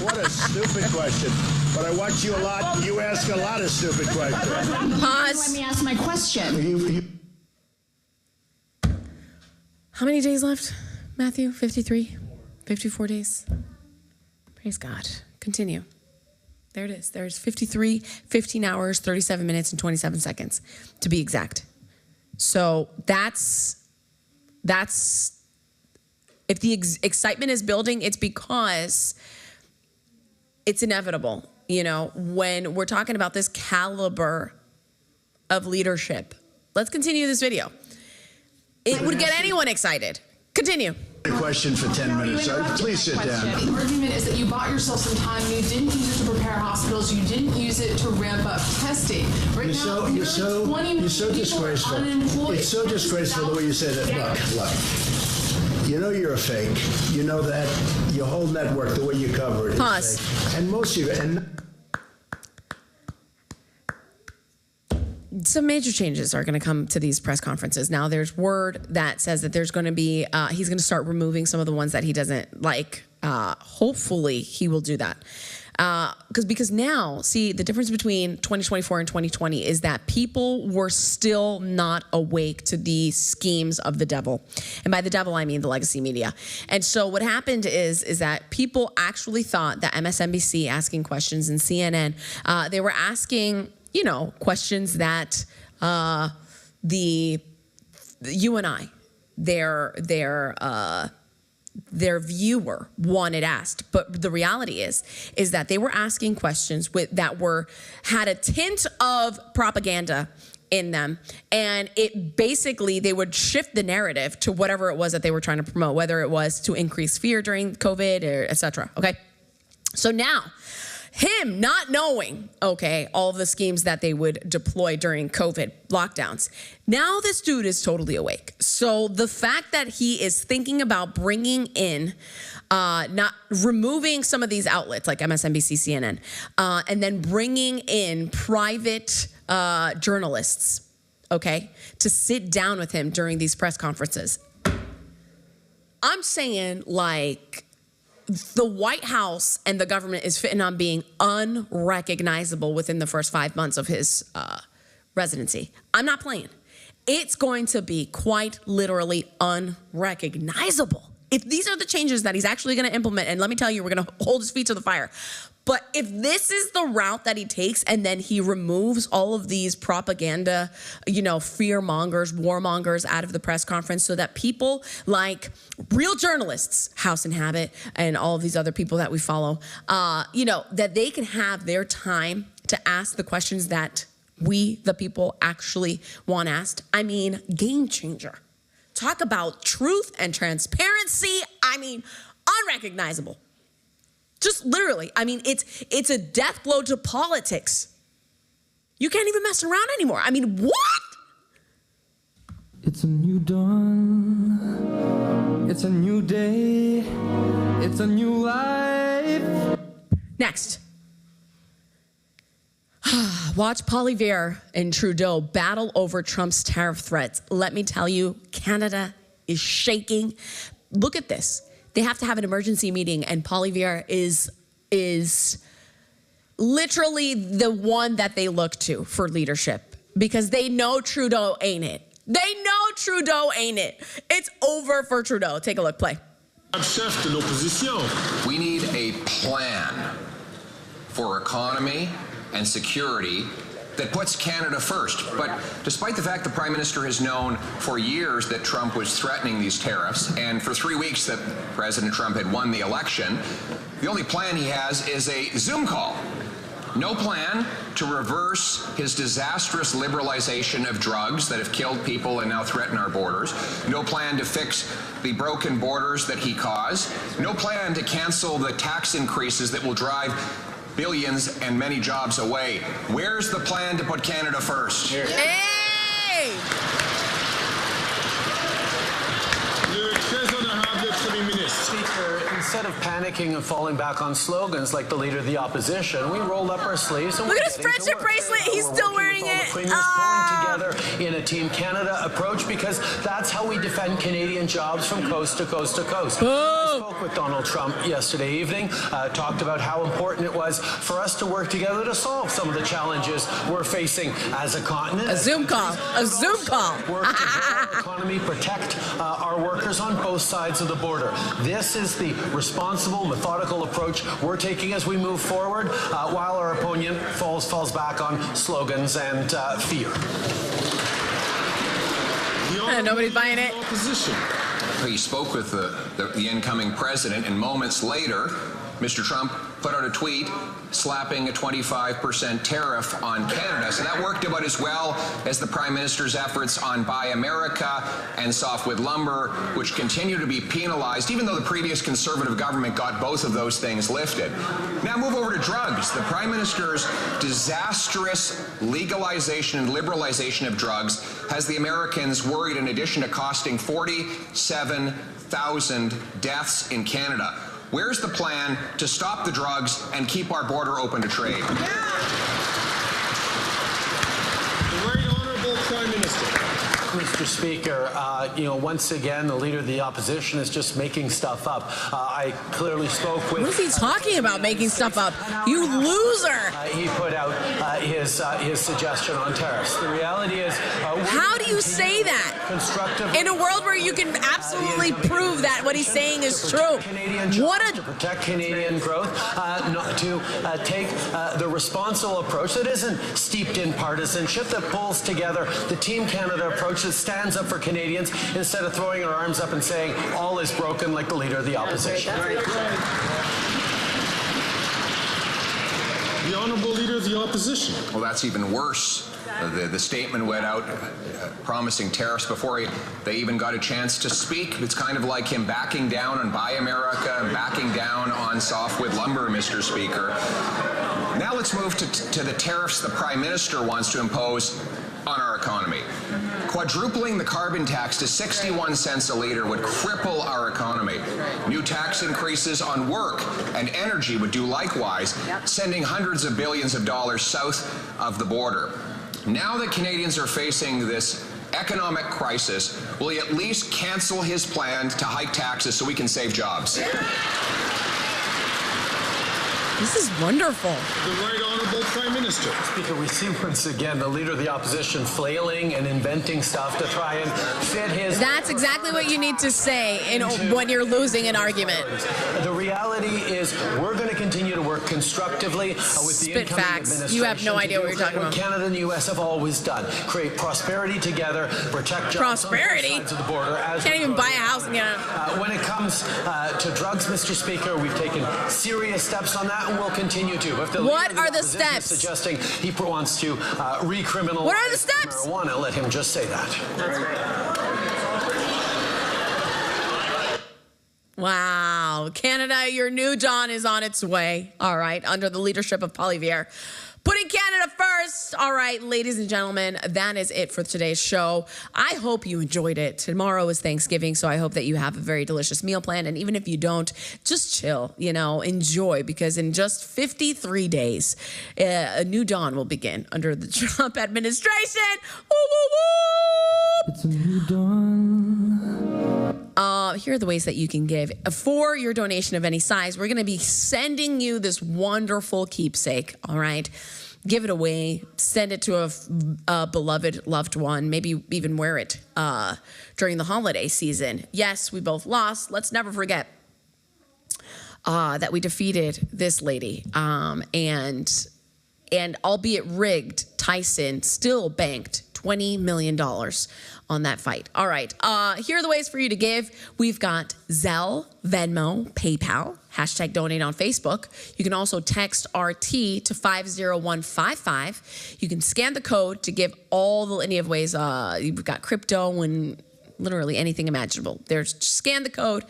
What a stupid question. But I watch you a lot. You ask a lot of stupid questions. Pause. Let me ask my question. How many days left, Matthew? 53? 54 days? Praise God. Continue. There it is. There's 53, 15 hours, 37 minutes, and 27 seconds, to be exact. So that's if the excitement is building, it's because it's inevitable. You know, when we're talking about this caliber of leadership. Let's continue this video. It would get anyone excited. Continue. Question for 10 minutes. Please sit down. The argument is that you bought yourself some time. You didn't use it to prepare hospitals. You didn't use it to ramp up testing. Right now, you're so disgraceful. It's so disgraceful the way you say that. Look. You know you're a fake. You know that your whole network, the way you cover it, is Pause. fake. And most of you. Some major changes are going to come to these press conferences. Now, there's word that says that there's going to be, he's going to start removing some of the ones that he doesn't like. Hopefully, he will do that. Because now, see, the difference between 2024 and 2020 is that people were still not awake to the schemes of the devil. And by the devil, I mean the legacy media. And so what happened is that people actually thought that MSNBC asking questions and CNN, they were asking, you know, questions that you and I, their viewer wanted asked. But the reality is that they were asking questions that had a tint of propaganda in them, and it basically, they would shift the narrative to whatever it was that they were trying to promote, whether it was to increase fear during COVID or et cetera. Okay, so now, him not knowing, okay, all of the schemes that they would deploy during COVID lockdowns. Now this dude is totally awake. So the fact that he is thinking about bringing in, not removing some of these outlets like MSNBC, CNN, and then bringing in private journalists, okay, to sit down with him during these press conferences. I'm saying, like, the White House and the government is fitting on being unrecognizable within the first 5 months of his residency. I'm not playing. It's going to be quite literally unrecognizable. If these are the changes that he's actually going to implement, and let me tell you, we're going to hold his feet to the fire. But if this is the route that he takes, and then he removes all of these propaganda, you know, fear mongers, warmongers out of the press conference, so that people like real journalists, House and Habit, and all of these other people that we follow, you know, that they can have their time to ask the questions that we, the people, actually want asked. I mean, game changer. Talk about truth and transparency. I mean, unrecognizable. Just literally. I mean, it's a death blow to politics. You can't even mess around anymore. I mean, what? It's a new dawn. It's a new day. It's a new life. Next. Watch Poilievre and Trudeau battle over Trump's tariff threats. Let me tell you, Canada is shaking. Look at this. They have to have an emergency meeting, and Poilievre is literally the one that they look to for leadership because they know Trudeau ain't it. They know Trudeau ain't it. It's over for Trudeau. Take a look. Play. We need a plan for economy and security that puts Canada first. But despite the fact the Prime Minister has known for years that Trump was threatening these tariffs, and for 3 weeks that President Trump had won the election, the only plan he has is a Zoom call. No plan to reverse his disastrous liberalization of drugs that have killed people and now threaten our borders. No plan to fix the broken borders that he caused. No plan to cancel the tax increases that will drive billions and many jobs away. Where's the plan to put Canada first? Hey! Speaker, instead of panicking and falling back on slogans like the Leader of the Opposition, we rolled up our sleeves and look at his friendship bracelet. He's still wearing it. Pulling together in a Team Canada approach because that's how we defend Canadian jobs from coast to coast to coast. I spoke with Donald Trump yesterday evening, talked about how important it was for us to work together to solve some of the challenges we're facing as a continent. A Zoom call. A Zoom call. Work to grow our economy, protect our workers on both sides of the border. This is the responsible, methodical approach we're taking as we move forward, while our opponent falls back on slogans and fear. Nobody's buying it. He spoke with the incoming president, and moments later, Mr. Trump put out a tweet slapping a 25% tariff on Canada. So that worked about as well as the Prime Minister's efforts on Buy America and softwood lumber, which continue to be penalized, even though the previous Conservative government got both of those things lifted. Now move over to drugs. The Prime Minister's disastrous legalization and liberalization of drugs has the Americans worried, in addition to costing 47,000 deaths in Canada. Where's the plan to stop the drugs and keep our border open to trade? The Right Honourable Prime Minister. Mr. Speaker, once again, the Leader of the Opposition is just making stuff up. I clearly spoke with... What is he talking about, making stuff up? You loser! He put out his suggestion on tariffs. The reality is... how do you say that? In a world where you can absolutely prove that what he's saying is true. To protect Canadian growth, not to take the responsible approach that isn't steeped in partisanship, that pulls together the Team Canada approach that stands up for Canadians instead of throwing our arms up and saying all is broken like the Leader of the Opposition. The Honourable Leader of the Opposition. Well, that's even worse. The statement went out promising tariffs before they even got a chance to speak. It's kind of like him backing down on Buy America and backing down on softwood lumber, Mr. Speaker. Now let's move to the tariffs the Prime Minister wants to impose on our economy. Quadrupling the carbon tax to 61 cents a litre would cripple our economy. New tax increases on work and energy would do likewise, sending hundreds of billions of dollars south of the border. Now that Canadians are facing this economic crisis, will he at least cancel his plan to hike taxes so we can save jobs? This is wonderful. The Right Honourable Prime Minister. Speaker, we see once again the Leader of the Opposition flailing and inventing stuff to try and fit his... That's exactly what you need to say when you're losing an argument. The reality is we're going to continue to work constructively with the Spit incoming facts. administration. You have no idea what you're talking about. Canada and the U.S. have always done: create prosperity together, protect jobs Prosperity? on both sides of the border. As Can't even buy a house in Canada. When it comes to drugs, Mr. Speaker, we've taken serious steps on that, and we'll continue to. If the What leader of are the opposition is steps? suggesting he wants to recriminalize What are the steps? marijuana, let him just say that. That's right. Wow. Canada, your new dawn is on its way. All right. Under the leadership of Poilievre. Putting Canada first. All right, ladies and gentlemen, that is it for today's show. I hope you enjoyed it. Tomorrow is Thanksgiving, so I hope that you have a very delicious meal plan. And even if you don't, just chill, enjoy, because in just 53 days, a new dawn will begin under the Trump administration. Woo, woo, woo! It's a new dawn. Here are the ways that you can give. For your donation of any size, we're going to be sending you this wonderful keepsake, all right? Give it away. Send it to a beloved loved one. Maybe even wear it during the holiday season. Yes, we both lost. Let's never forget that we defeated this lady. And albeit rigged, Tyson still banked $20 million on that fight. All right. Here are the ways for you to give. We've got Zelle, Venmo, PayPal, #donate on Facebook. You can also text RT to 50155. You can scan the code to give all the litany of ways. You've got crypto and literally anything imaginable. Scan the code.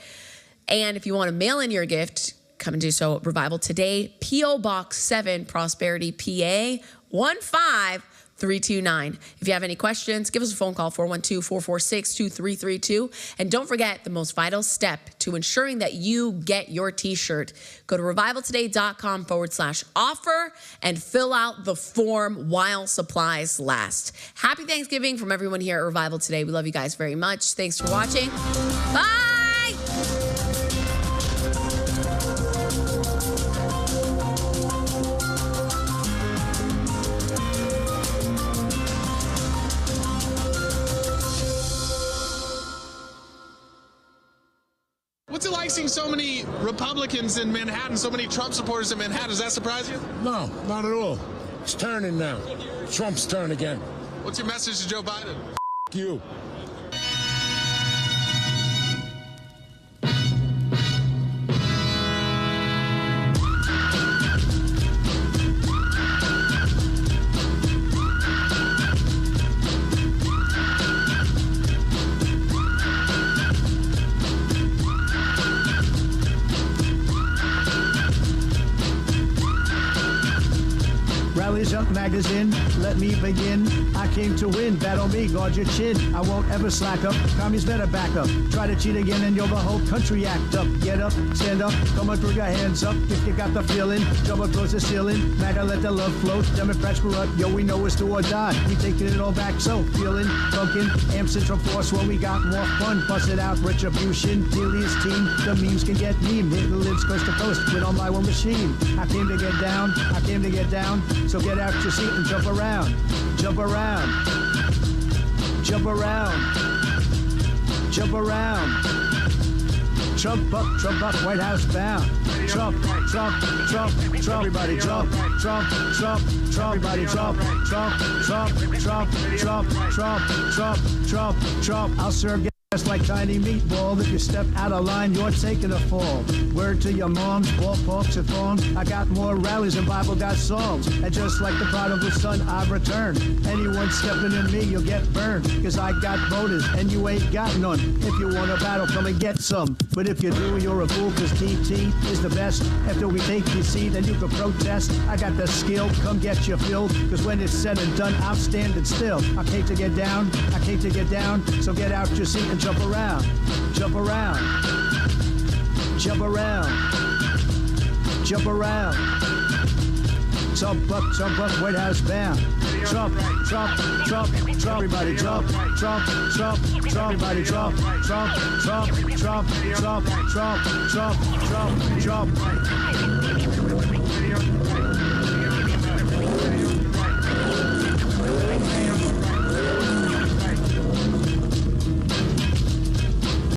And if you want to mail in your gift, come and do so at Revival Today, P.O. Box 7, Prosperity, PA 15329. If you have any questions, give us a phone call, 412-446-2332. And don't forget the most vital step to ensuring that you get your t-shirt. Go to revivaltoday.com/offer and fill out the form while supplies last. Happy Thanksgiving from everyone here at Revival Today. We love you guys very much. Thanks for watching. Bye! What's it like seeing so many Republicans in Manhattan, so many Trump supporters in Manhattan? Does that surprise you? No, not at all. It's turning now. Trump's turn again. What's your message to Joe Biden? F*** you. Rallies Up magazine, let me begin. I came to win, battle me, guard your chin. I won't ever slack up, commies better back up. Try to cheat again and you'll the whole country act up. Get up, stand up, come on, throw your hands up. If you got the feeling, jump across the ceiling. MAGA, let the love float, Democrats corrupt. Yo, we know it's do or die. We taking it all back, so feeling, funkin'. Amp Central Force when we got more fun. Bust it out, retribution, Delia's team. The memes can get meme, hit the lips coast to coast with on my one machine. I came to get down, I came to get down. So get out your seat and jump around, jump around, jump around, jump around. Trump up, White House bound. Trump, Trump, Trump, Trump, everybody Trump, Trump, Trump, Trump, everybody Trump, Trump, Trump, Trump, Trump, Trump, Trump, Trump, Trump. I'll serve just like tiny meatball. If you step out of line, you're taking a fall. Word to your moms, ballparks and thongs. I got more rallies than Bible got songs. And just like the prodigal son, I've returned. Anyone stepping in me, you'll get burned. Cause I got voters and you ain't got none. If you want a battle, come and get some. But if you do, you're a fool, cause TT is the best. After we take your seat, then you can protest. I got the skill, come get your fill. Cause when it's said and done, I'm standing still. I hate to get down, I hate to get down. So get out your seat and jump around, jump around, jump around, jump around. Trump up, White House bound. Trump, Trump, Trump, Trump, everybody Trump, Trump, Trump, Trump, everybody Trump, Trump, Trump, Trump, Trump, Trump, Trump, Trump, Trump.